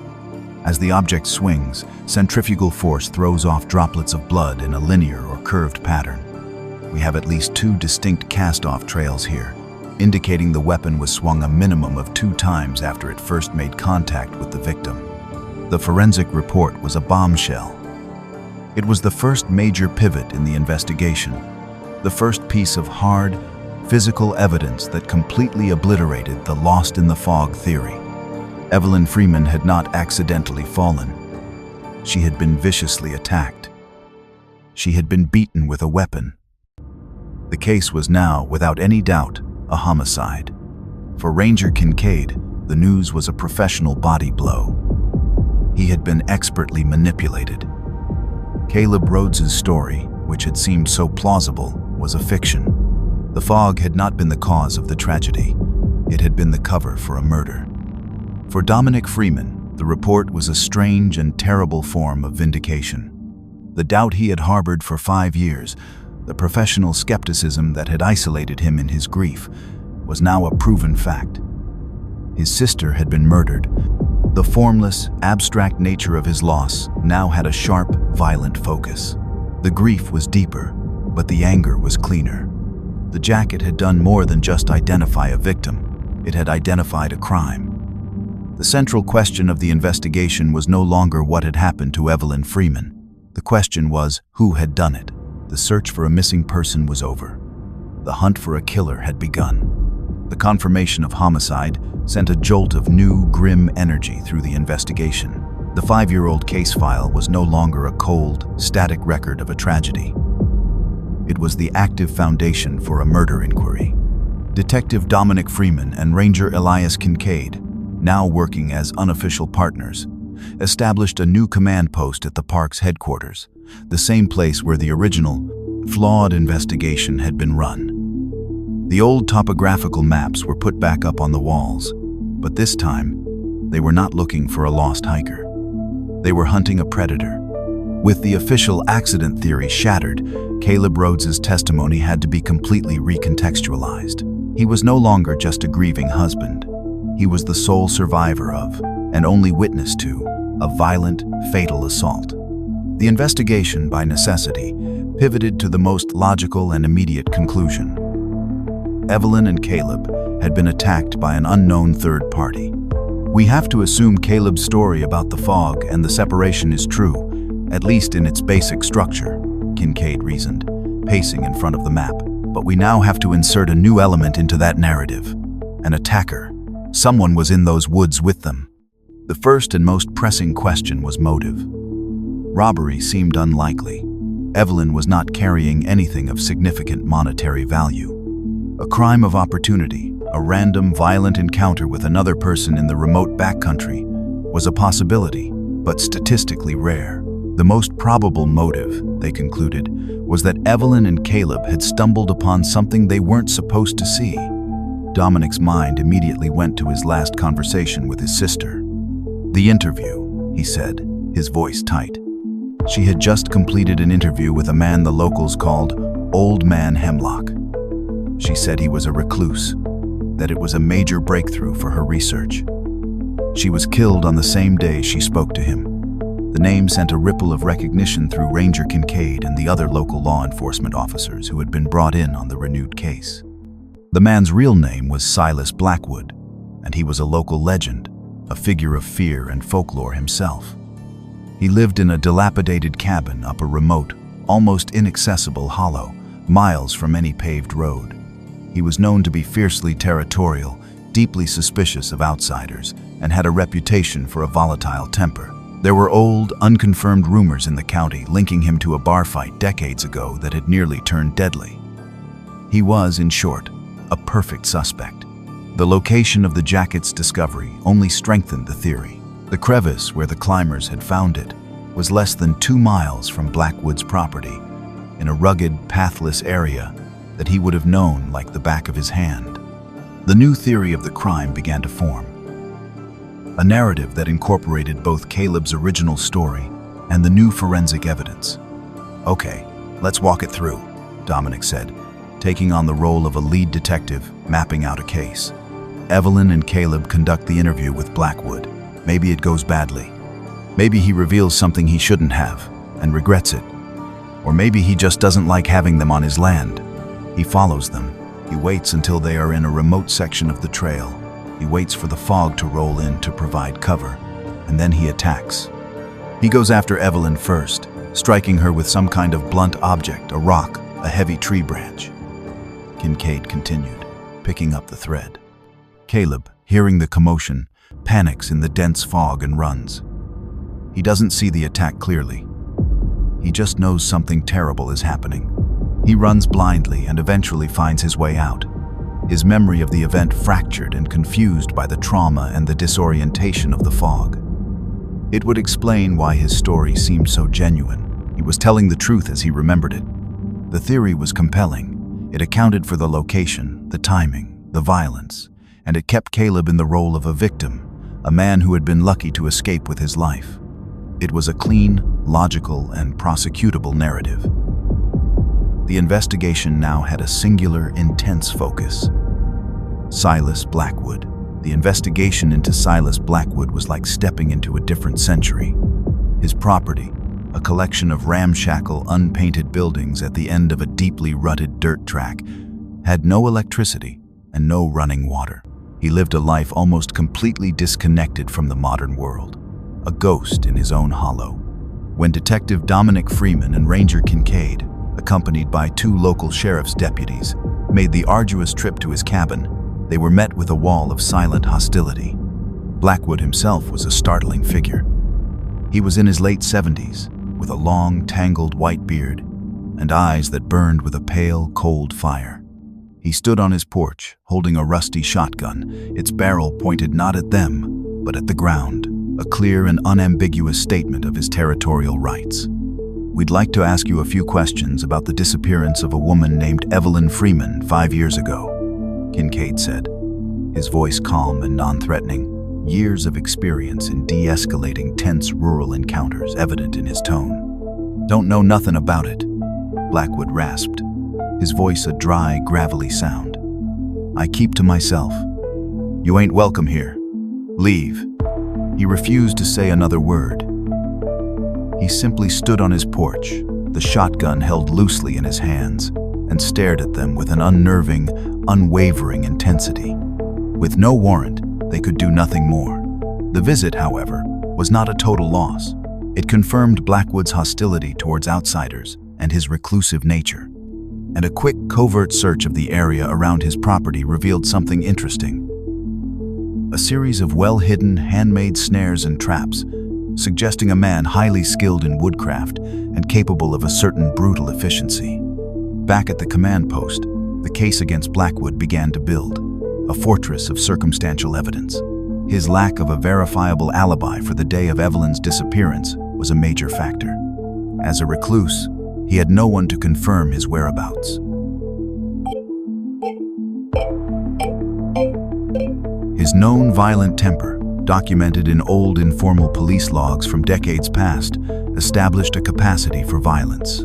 As the object swings, centrifugal force throws off droplets of blood in a linear or curved pattern. We have at least 2 distinct cast-off trails here, indicating the weapon was swung a minimum of 2 times after it first made contact with the victim. The forensic report was a bombshell. It was the first major pivot in the investigation, the first piece of hard, physical evidence that completely obliterated the lost-in-the-fog theory. Evelyn Freeman had not accidentally fallen. She had been viciously attacked. She had been beaten with a weapon. The case was now, without any doubt, a homicide. For Ranger Kincaid, the news was a professional body blow. He had been expertly manipulated. Caleb Rhodes's story, which had seemed so plausible, was a fiction. The fog had not been the cause of the tragedy. It had been the cover for a murder. For Dominic Freeman, the report was a strange and terrible form of vindication. The doubt he had harbored for 5 years, the professional skepticism that had isolated him in his grief, was now a proven fact. His sister had been murdered. The formless, abstract nature of his loss now had a sharp, violent focus. The grief was deeper, but the anger was cleaner. The jacket had done more than just identify a victim. It had identified a crime. The central question of the investigation was no longer what had happened to Evelyn Freeman. The question was who had done it. The search for a missing person was over. The hunt for a killer had begun. The confirmation of homicide sent a jolt of new, grim energy through the investigation. The 5-year-old case file was no longer a cold, static record of a tragedy. It was the active foundation for a murder inquiry. Detective Dominic Freeman and Ranger Elias Kincaid, now working as unofficial partners, established a new command post at the park's headquarters, the same place where the original, flawed investigation had been run. The old topographical maps were put back up on the walls, but this time, they were not looking for a lost hiker. They were hunting a predator. With the official accident theory shattered, Caleb Rhodes's testimony had to be completely recontextualized. He was no longer just a grieving husband. He was the sole survivor of, and only witness to, a violent, fatal assault. The investigation, by necessity, pivoted to the most logical and immediate conclusion. Evelyn and Caleb had been attacked by an unknown third party. We have to assume Caleb's story about the fog and the separation is true, at least in its basic structure, Kincaid reasoned, pacing in front of the map. But we now have to insert a new element into that narrative. An attacker. Someone was in those woods with them. The first and most pressing question was motive. Robbery seemed unlikely. Evelyn was not carrying anything of significant monetary value. A crime of opportunity, a random violent encounter with another person in the remote backcountry, was a possibility, but statistically rare. The most probable motive, they concluded, was that Evelyn and Caleb had stumbled upon something they weren't supposed to see. Dominic's mind immediately went to his last conversation with his sister. The interview, he said, his voice tight. She had just completed an interview with a man the locals called Old Man Hemlock. She said he was a recluse, that it was a major breakthrough for her research. She was killed on the same day she spoke to him. The name sent a ripple of recognition through Ranger Kincaid and the other local law enforcement officers who had been brought in on the renewed case. The man's real name was Silas Blackwood, and he was a local legend, a figure of fear and folklore himself. He lived in a dilapidated cabin up a remote, almost inaccessible hollow, miles from any paved road. He was known to be fiercely territorial, deeply suspicious of outsiders, and had a reputation for a volatile temper. There were old, unconfirmed rumors in the county linking him to a bar fight decades ago that had nearly turned deadly. He was, in short, a perfect suspect. The location of the jacket's discovery only strengthened the theory. The crevice where the climbers had found it was less than 2 miles from Blackwood's property, in a rugged, pathless area that he would have known like the back of his hand. The new theory of the crime began to form. A narrative that incorporated both Caleb's original story and the new forensic evidence. Okay, let's walk it through, Dominic said, taking on the role of a lead detective, mapping out a case. Evelyn and Caleb conduct the interview with Blackwood. Maybe it goes badly. Maybe he reveals something he shouldn't have and regrets it. Or maybe he just doesn't like having them on his land. He follows them. He waits until they are in a remote section of the trail. He waits for the fog to roll in to provide cover, and then he attacks. He goes after Evelyn first, striking her with some kind of blunt object, a rock, a heavy tree branch. Kincaid continued, picking up the thread. Caleb, hearing the commotion, panics in the dense fog and runs. He doesn't see the attack clearly. He just knows something terrible is happening. He runs blindly and eventually finds his way out. His memory of the event fractured and confused by the trauma and the disorientation of the fog. It would explain why his story seemed so genuine. He was telling the truth as he remembered it. The theory was compelling. It accounted for the location, the timing, the violence, and it kept Caleb in the role of a victim, a man who had been lucky to escape with his life. It was a clean, logical, and prosecutable narrative. The investigation now had a singular, intense focus. Silas Blackwood. The investigation into Silas Blackwood was like stepping into a different century. His property, a collection of ramshackle, unpainted buildings at the end of a deeply rutted dirt track, had no electricity and no running water. He lived a life almost completely disconnected from the modern world, a ghost in his own hollow. When Detective Evelyn Freeman and Ranger Kincaid, accompanied by 2 local sheriff's deputies, made the arduous trip to his cabin, they were met with a wall of silent hostility. Blackwood himself was a startling figure. He was in his late 70s, with a long, tangled white beard and eyes that burned with a pale, cold fire. He stood on his porch, holding a rusty shotgun, its barrel pointed not at them, but at the ground, a clear and unambiguous statement of his territorial rights. "We'd like to ask you a few questions about the disappearance of a woman named Evelyn Freeman 5 years ago," Kincaid said, his voice calm and non-threatening, years of experience in de-escalating tense rural encounters evident in his tone. "Don't know nothing about it," Blackwood rasped, his voice a dry, gravelly sound. "I keep to myself. You ain't welcome here. Leave." He refused to say another word. He simply stood on his porch, the shotgun held loosely in his hands, and stared at them with an unnerving, unwavering intensity. With no warrant, they could do nothing more. The visit, however, was not a total loss. It confirmed Blackwood's hostility towards outsiders and his reclusive nature. And a quick, covert search of the area around his property revealed something interesting. A series of well-hidden, handmade snares and traps, suggesting a man highly skilled in woodcraft and capable of a certain brutal efficiency. Back at the command post, the case against Blackwood began to build, a fortress of circumstantial evidence. His lack of a verifiable alibi for the day of Evelyn's disappearance was a major factor. As a recluse, he had no one to confirm his whereabouts. His known violent temper, documented in old informal police logs from decades past, established a capacity for violence.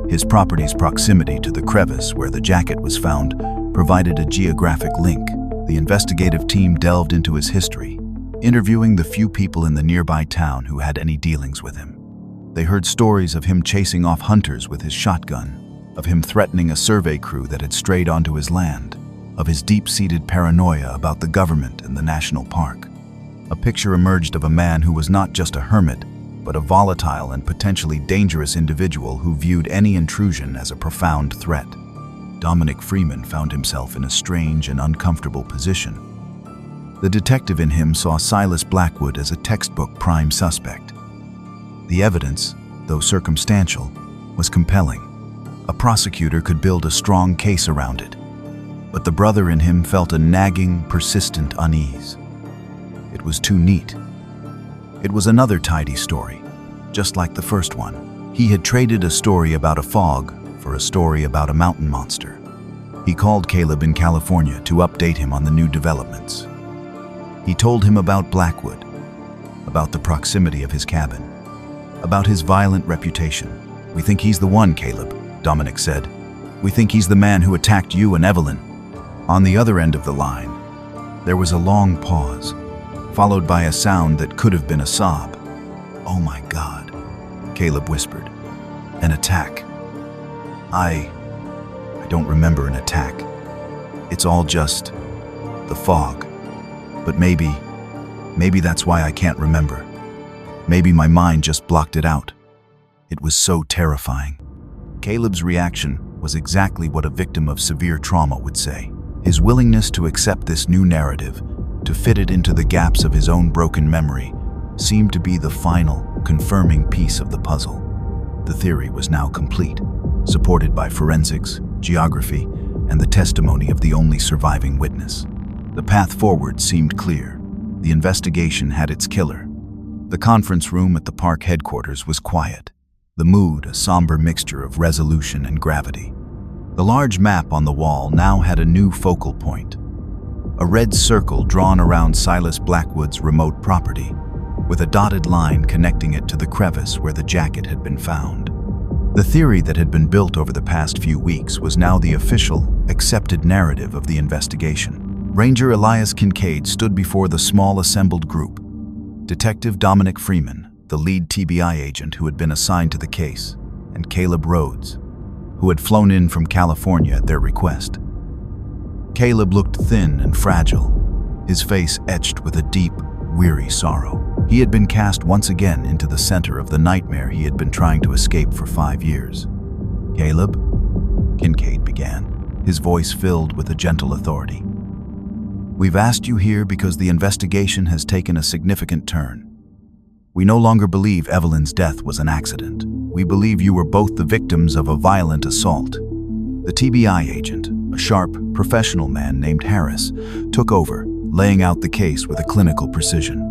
His property's proximity to the crevice where the jacket was found provided a geographic link. The investigative team delved into his history, interviewing the few people in the nearby town who had any dealings with him. They heard stories of him chasing off hunters with his shotgun, of him threatening a survey crew that had strayed onto his land, of his deep-seated paranoia about the government and the national park. A picture emerged of a man who was not just a hermit, but a volatile and potentially dangerous individual who viewed any intrusion as a profound threat. Evelyn Freeman found himself in a strange and uncomfortable position. The detective in him saw Silas Blackwood as a textbook prime suspect. The evidence, though circumstantial, was compelling. A prosecutor could build a strong case around it. But the brother in him felt a nagging, persistent unease. It was too neat. It was another tidy story, just like the first one. He had traded a story about a fog for a story about a mountain monster. He called Caleb in California to update him on the new developments. He told him about Blackwood, about the proximity of his cabin, about his violent reputation. "We think he's the one, Caleb," Dominic said. "We think he's the man who attacked you and Evelyn." On the other end of the line, there was a long pause, followed by a sound that could have been a sob. "Oh my God," Caleb whispered. "An attack. I don't remember an attack. It's all just the fog. But maybe that's why I can't remember. Maybe my mind just blocked it out. It was so terrifying." Caleb's reaction was exactly what a victim of severe trauma would say. His willingness to accept this new narrative, to fit it into the gaps of his own broken memory, seemed to be the final, confirming piece of the puzzle. The theory was now complete, supported by forensics, geography, and the testimony of the only surviving witness. The path forward seemed clear. The investigation had its killer. The conference room at the park headquarters was quiet, the mood a somber mixture of resolution and gravity. The large map on the wall now had a new focal point. A red circle drawn around Silas Blackwood's remote property, with a dotted line connecting it to the crevice where the jacket had been found. The theory that had been built over the past few weeks was now the official, accepted narrative of the investigation. Ranger Elias Kincaid stood before the small assembled group. Detective Evelyn Freeman, the lead TBI agent who had been assigned to the case, and Caleb Rhodes, who had flown in from California at their request. Caleb looked thin and fragile, his face etched with a deep, weary sorrow. He had been cast once again into the center of the nightmare he had been trying to escape for 5 years. "Caleb?" Kincaid began, his voice filled with a gentle authority. "We've asked you here because the investigation has taken a significant turn. We no longer believe Evelyn's death was an accident. We believe you were both the victims of a violent assault." The TBI agent, a sharp, professional man named Harris, took over, laying out the case with a clinical precision.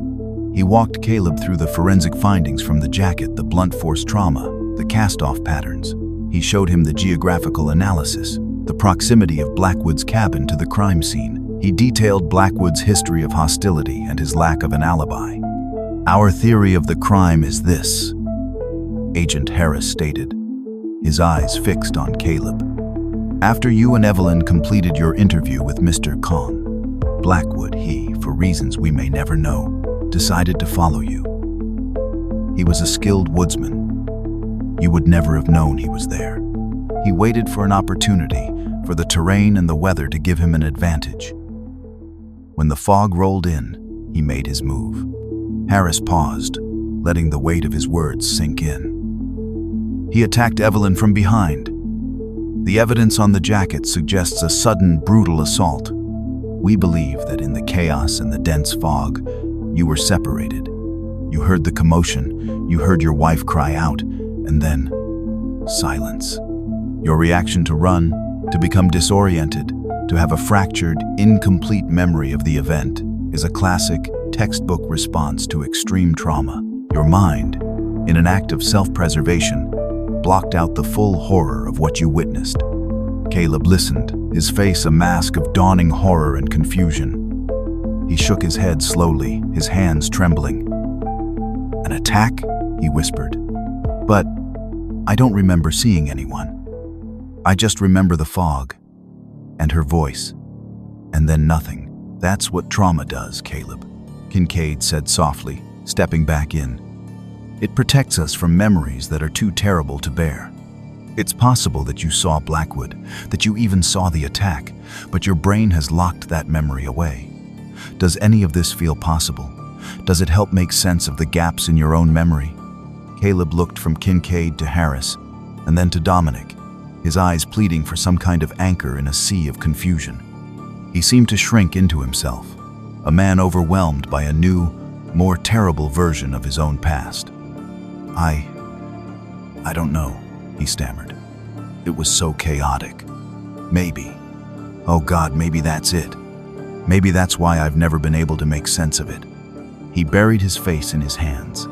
He walked Caleb through the forensic findings from the jacket, the blunt force trauma, the cast-off patterns. He showed him the geographical analysis, the proximity of Blackwood's cabin to the crime scene. He detailed Blackwood's history of hostility and his lack of an alibi. "Our theory of the crime is this," Agent Harris stated, his eyes fixed on Caleb. "After you and Evelyn completed your interview with Mr. Kahn, Blackwood, for reasons we may never know, decided to follow you. He was a skilled woodsman. You would never have known he was there. He waited for an opportunity, for the terrain and the weather to give him an advantage. When the fog rolled in, he made his move." Harris paused, letting the weight of his words sink in. "He attacked Evelyn from behind. The evidence on the jacket suggests a sudden, brutal assault. We believe that in the chaos and the dense fog, you were separated. You heard the commotion, you heard your wife cry out, and then silence. Your reaction to run, to become disoriented, to have a fractured, incomplete memory of the event is a classic, textbook response to extreme trauma. Your mind, in an act of self-preservation, blocked out the full horror of what you witnessed." Caleb listened, his face a mask of dawning horror and confusion. He shook his head slowly, his hands trembling. "An attack?" he whispered. "But I don't remember seeing anyone. I just remember the fog." And her voice. "And then nothing. That's what trauma does, Caleb," Kincaid said softly, stepping back in. "It protects us from memories that are too terrible to bear. It's possible that you saw Blackwood, that you even saw the attack, but your brain has locked that memory away. Does any of this feel possible? Does it help make sense of the gaps in your own memory?" Caleb looked from Kincaid to Harris, and then to Dominic, his eyes pleading for some kind of anchor in a sea of confusion. He seemed to shrink into himself, a man overwhelmed by a new, more terrible version of his own past. I don't know," he stammered. "It was so chaotic. Maybe, oh God, maybe that's it. Maybe that's why I've never been able to make sense of it." He buried his face in his hands,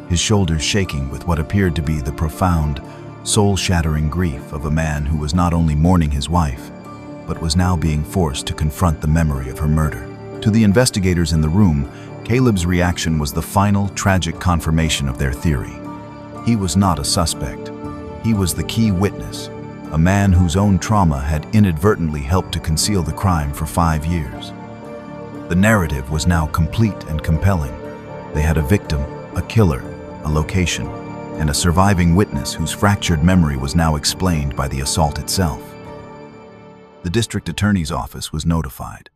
his shoulders shaking with what appeared to be the profound, soul-shattering grief of a man who was not only mourning his wife, but was now being forced to confront the memory of her murder. To the investigators in the room, Caleb's reaction was the final, tragic confirmation of their theory. He was not a suspect. He was the key witness, a man whose own trauma had inadvertently helped to conceal the crime for 5 years. The narrative was now complete and compelling. They had a victim, a killer, a location, and a surviving witness whose fractured memory was now explained by the assault itself. The district attorney's office was notified.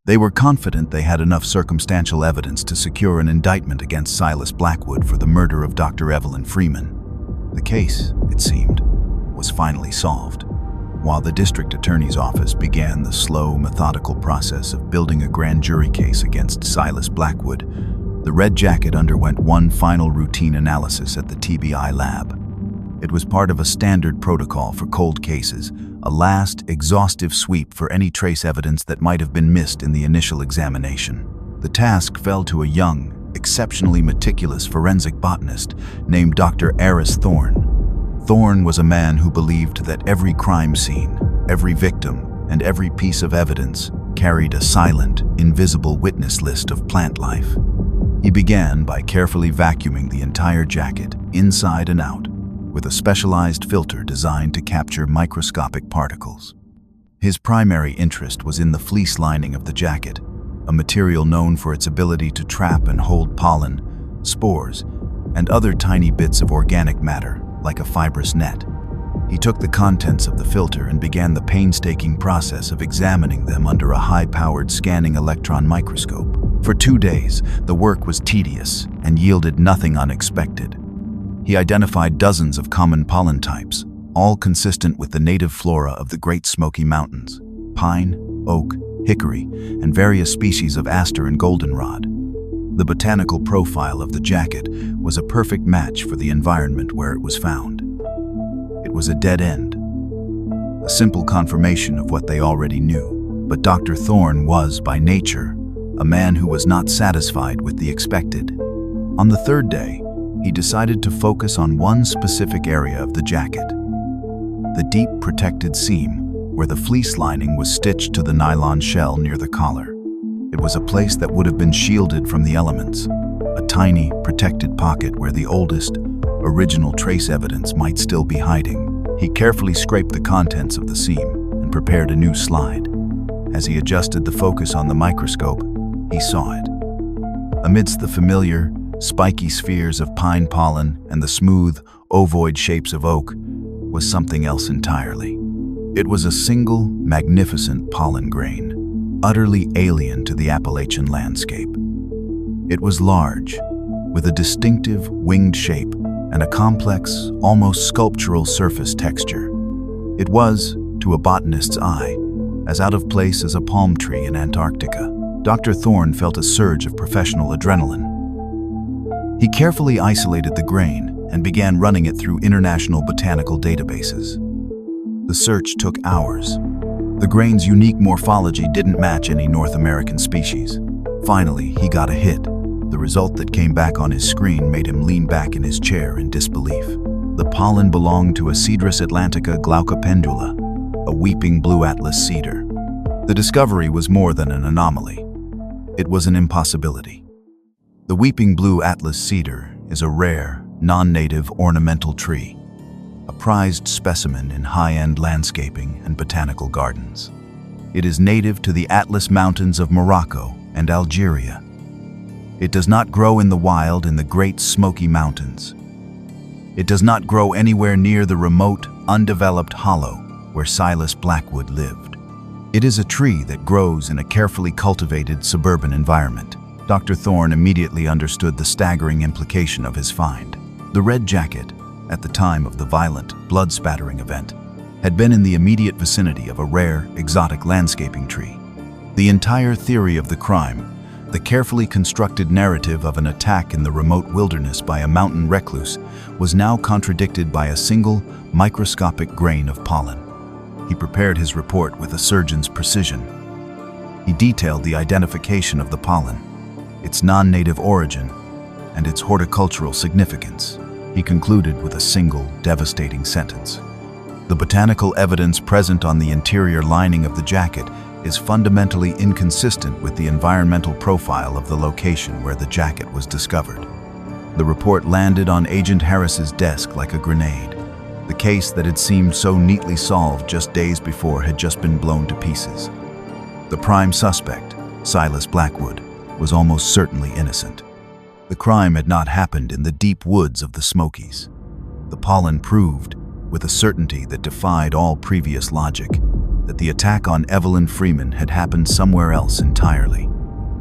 They were confident they had enough circumstantial evidence to secure an indictment against Silas Blackwood for the murder of Dr. Evelyn Freeman. The case, it seemed, was finally solved. While the district attorney's office began the slow, methodical process of building a grand jury case against Silas Blackwood, the Red Jacket underwent one final routine analysis at the TBI lab. It was part of a standard protocol for cold cases, a last, exhaustive sweep for any trace evidence that might have been missed in the initial examination. The task fell to a young, exceptionally meticulous forensic botanist named Dr. Aris Thorne. Thorne was a man who believed that every crime scene, every victim, and every piece of evidence carried a silent, invisible witness list of plant life. He began by carefully vacuuming the entire jacket, inside and out, with a specialized filter designed to capture microscopic particles. His primary interest was in the fleece lining of the jacket, a material known for its ability to trap and hold pollen, spores, and other tiny bits of organic matter, like a fibrous net. He took the contents of the filter and began the painstaking process of examining them under a high-powered scanning electron microscope. For 2 days, the work was tedious and yielded nothing unexpected. He identified dozens of common pollen types, all consistent with the native flora of the Great Smoky Mountains: pine, oak, hickory, and various species of aster and goldenrod. The botanical profile of the jacket was a perfect match for the environment where it was found. It was a dead end, a simple confirmation of what they already knew. But Dr. Thorne was, by nature, a man who was not satisfied with the expected. On the 3rd day, he decided to focus on one specific area of the jacket: the deep protected seam where the fleece lining was stitched to the nylon shell near the collar. It was a place that would have been shielded from the elements, a tiny, protected pocket where the oldest, original trace evidence might still be hiding. He carefully scraped the contents of the seam and prepared a new slide. As he adjusted the focus on the microscope, he saw it. Amidst the familiar, spiky spheres of pine pollen and the smooth, ovoid shapes of oak was something else entirely. It was a single, magnificent pollen grain, utterly alien to the Appalachian landscape. It was large, with a distinctive winged shape and a complex, almost sculptural surface texture. It was, to a botanist's eye, as out of place as a palm tree in Antarctica. Dr. Thorne felt a surge of professional adrenaline. He carefully isolated the grain and began running it through international botanical databases. The search took hours. The grain's unique morphology didn't match any North American species. Finally, he got a hit. The result that came back on his screen made him lean back in his chair in disbelief. The pollen belonged to a Cedrus atlantica glaucopendula, a weeping blue atlas cedar. The discovery was more than an anomaly. It was an impossibility. The weeping blue atlas cedar is a rare, non-native ornamental tree, a prized specimen in high-end landscaping and botanical gardens. It is native to the Atlas Mountains of Morocco and Algeria. It does not grow in the wild in the Great Smoky Mountains. It does not grow anywhere near the remote, undeveloped hollow where Silas Blackwood lived. It is a tree that grows in a carefully cultivated suburban environment. Dr. Thorne immediately understood the staggering implication of his find. The red jacket, at the time of the violent, blood-spattering event, had been in the immediate vicinity of a rare, exotic landscaping tree. The entire theory of the crime, the carefully constructed narrative of an attack in the remote wilderness by a mountain recluse, was now contradicted by a single, microscopic grain of pollen. He prepared his report with a surgeon's precision. He detailed the identification of the pollen, its non-native origin, and its horticultural significance. He concluded with a single, devastating sentence. The botanical evidence present on the interior lining of the jacket is fundamentally inconsistent with the environmental profile of the location where the jacket was discovered. The report landed on Agent Harris's desk like a grenade. The case that had seemed so neatly solved just days before had just been blown to pieces. The prime suspect, Silas Blackwood, was almost certainly innocent. The crime had not happened in the deep woods of the Smokies. The pollen proved, with a certainty that defied all previous logic, that the attack on Evelyn Freeman had happened somewhere else entirely.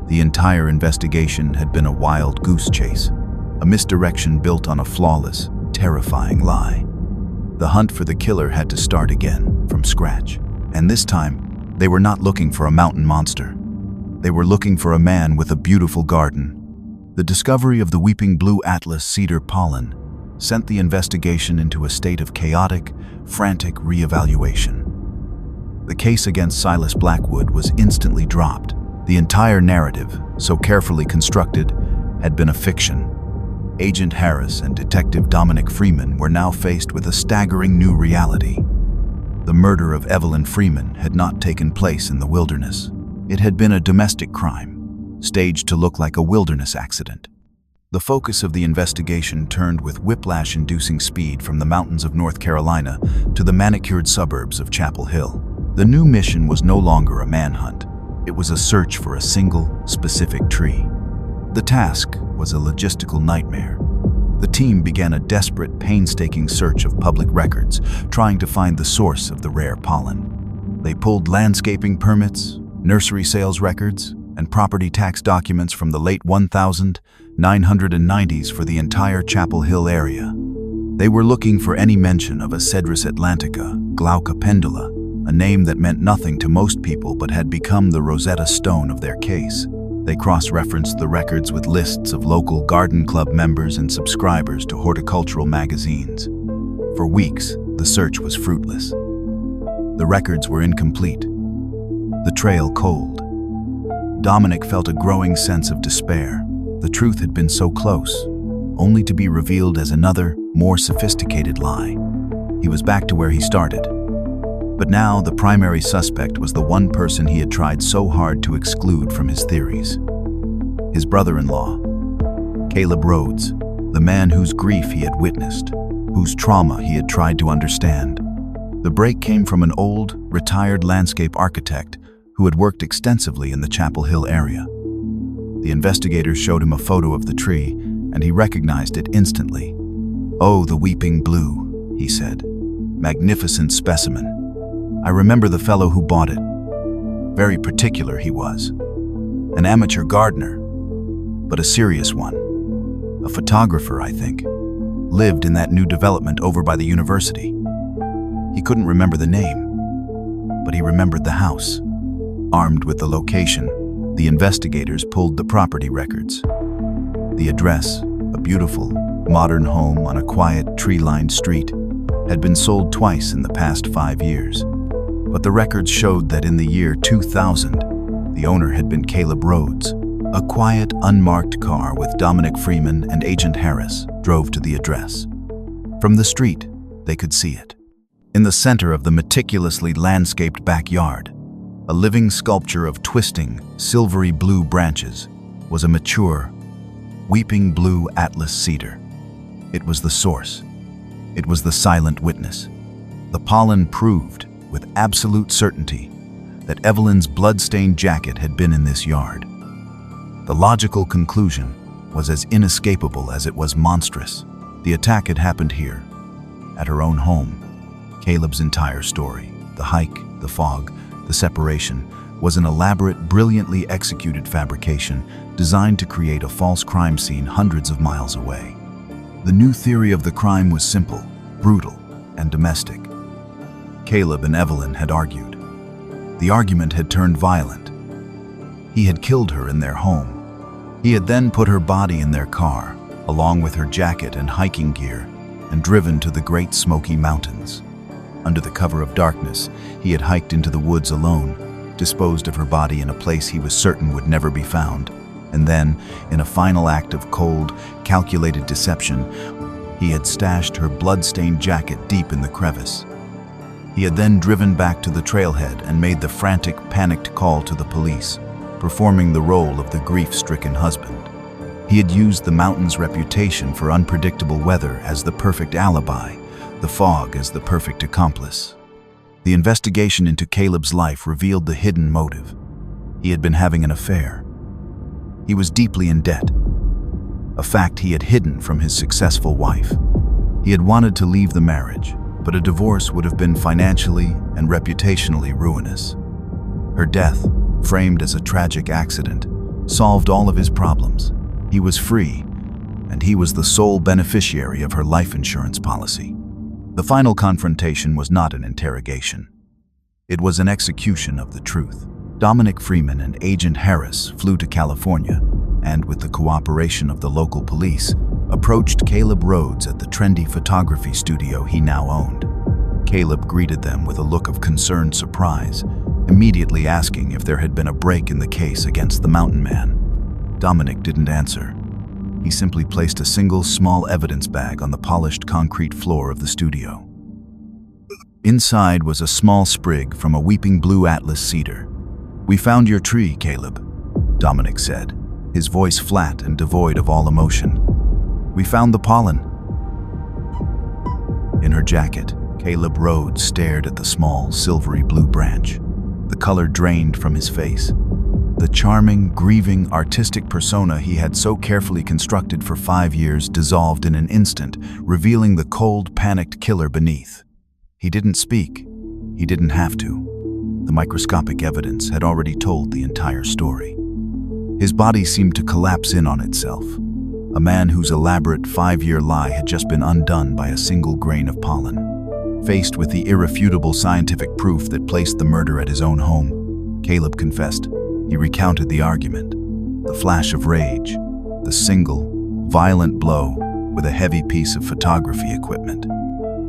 The entire investigation had been a wild goose chase, a misdirection built on a flawless, terrifying lie. The hunt for the killer had to start again, from scratch. And this time, they were not looking for a mountain monster. They were looking for a man with a beautiful garden. The discovery of the weeping blue atlas cedar pollen sent the investigation into a state of chaotic, frantic reevaluation. The case against Silas Blackwood was instantly dropped. The entire narrative, so carefully constructed, had been a fiction. Agent Harris and Detective Dominic Freeman were now faced with a staggering new reality. The murder of Evelyn Freeman had not taken place in the wilderness. It had been a domestic crime, staged to look like a wilderness accident. The focus of the investigation turned with whiplash-inducing speed from the mountains of North Carolina to the manicured suburbs of Chapel Hill. The new mission was no longer a manhunt. It was a search for a single, specific tree. The task was a logistical nightmare. The team began a desperate, painstaking search of public records, trying to find the source of the rare pollen. They pulled landscaping permits, nursery sales records, and property tax documents from the late 1990s for the entire Chapel Hill area. They were looking for any mention of a Cedrus atlantica, glauca pendula, a name that meant nothing to most people but had become the Rosetta Stone of their case. They cross-referenced the records with lists of local garden club members and subscribers to horticultural magazines. For weeks, the search was fruitless. The records were incomplete, the trail cold. Dominic felt a growing sense of despair. The truth had been so close, only to be revealed as another, more sophisticated lie. He was back to where he started. But now the primary suspect was the one person he had tried so hard to exclude from his theories. His brother-in-law, Caleb Rhodes, the man whose grief he had witnessed, whose trauma he had tried to understand. The break came from an old, retired landscape architect who had worked extensively in the Chapel Hill area. The investigators showed him a photo of the tree, and he recognized it instantly. "Oh, the weeping blue," he said. "Magnificent specimen. I remember the fellow who bought it. Very particular he was. An amateur gardener, but a serious one. A photographer, I think. Lived in that new development over by the university." He couldn't remember the name, but he remembered the house. Armed with the location, the investigators pulled the property records. The address, a beautiful, modern home on a quiet, tree-lined street, had been sold twice in the past 5 years. But the records showed that in the year 2000, the owner had been Caleb Rhodes. A quiet, unmarked car with Dominic Freeman and Agent Harris drove to the address. From the street, they could see it. In the center of the meticulously landscaped backyard, a living sculpture of twisting, silvery blue branches, was a mature, weeping blue Atlas cedar. It was the source. It was the silent witness. The pollen proved, with absolute certainty, that Evelyn's blood-stained jacket had been in this yard. The logical conclusion was as inescapable as it was monstrous. The attack had happened here, at her own home. Caleb's entire story, the hike, the fog, the separation, was an elaborate, brilliantly executed fabrication designed to create a false crime scene hundreds of miles away. The new theory of the crime was simple, brutal, and domestic. Caleb and Evelyn had argued. The argument had turned violent. He had killed her in their home. He had then put her body in their car, along with her jacket and hiking gear, and driven to the Great Smoky Mountains. Under the cover of darkness, he had hiked into the woods alone, disposed of her body in a place he was certain would never be found, and then, in a final act of cold, calculated deception, he had stashed her blood-stained jacket deep in the crevice. He had then driven back to the trailhead and made the frantic, panicked call to the police, performing the role of the grief-stricken husband. He had used the mountain's reputation for unpredictable weather as the perfect alibi, the fog as the perfect accomplice. The investigation into Caleb's life revealed the hidden motive. He had been having an affair. He was deeply in debt, a fact he had hidden from his successful wife. He had wanted to leave the marriage, but a divorce would have been financially and reputationally ruinous. Her death, framed as a tragic accident, solved all of his problems. He was free, and he was the sole beneficiary of her life insurance policy. The final confrontation was not an interrogation. It was an execution of the truth. Dominic Freeman and Agent Harris flew to California and, with the cooperation of the local police, approached Caleb Rhodes at the trendy photography studio he now owned. Caleb greeted them with a look of concerned surprise, immediately asking if there had been a break in the case against the mountain man. Dominic didn't answer. He simply placed a single small evidence bag on the polished concrete floor of the studio. Inside was a small sprig from a weeping blue Atlas cedar. "We found your tree, Caleb," Dominic said, his voice flat and devoid of all emotion. "We found the pollen." In her jacket, Caleb Rhodes stared at the small, silvery blue branch. The color drained from his face. The charming, grieving, artistic persona he had so carefully constructed for 5 years dissolved in an instant, revealing the cold, panicked killer beneath. He didn't speak. He didn't have to. The microscopic evidence had already told the entire story. His body seemed to collapse in on itself. A man whose elaborate 5-year lie had just been undone by a single grain of pollen. Faced with the irrefutable scientific proof that placed the murder at his own home, Caleb confessed. He recounted the argument, the flash of rage, the single, violent blow with a heavy piece of photography equipment.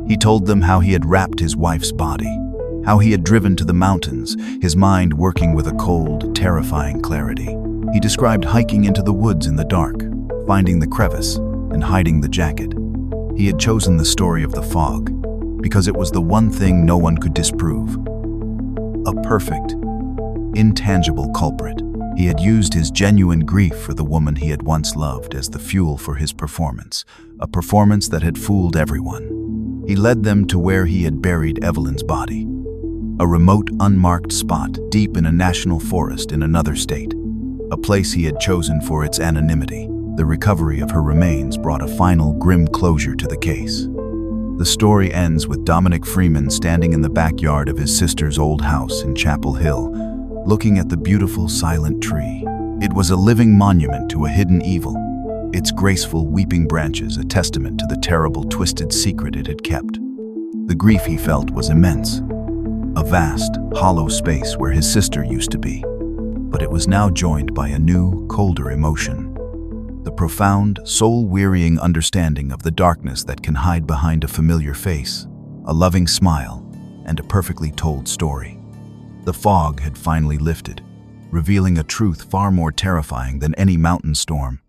He told them how he had wrapped his wife's body, how he had driven to the mountains, his mind working with a cold, terrifying clarity. He described hiking into the woods in the dark, finding the crevice, and hiding the jacket. He had chosen the story of the fog because it was the one thing no one could disprove. A perfect, intangible culprit. He had used his genuine grief for the woman he had once loved as the fuel for his performance, a performance that had fooled everyone. He led them to where he had buried Evelyn's body, a remote, unmarked spot deep in a national forest in another state, a place he had chosen for its anonymity. The recovery of her remains brought a final grim closure to the case. The story ends with Evelyn Freeman standing in the backyard of his sister's old house in Chapel Hill, looking at the beautiful silent tree. It was a living monument to a hidden evil, its graceful weeping branches a testament to the terrible twisted secret it had kept. The grief he felt was immense, a vast, hollow space where his sister used to be, but it was now joined by a new, colder emotion. The profound, soul-wearying understanding of the darkness that can hide behind a familiar face, a loving smile, and a perfectly told story. The fog had finally lifted, revealing a truth far more terrifying than any mountain storm.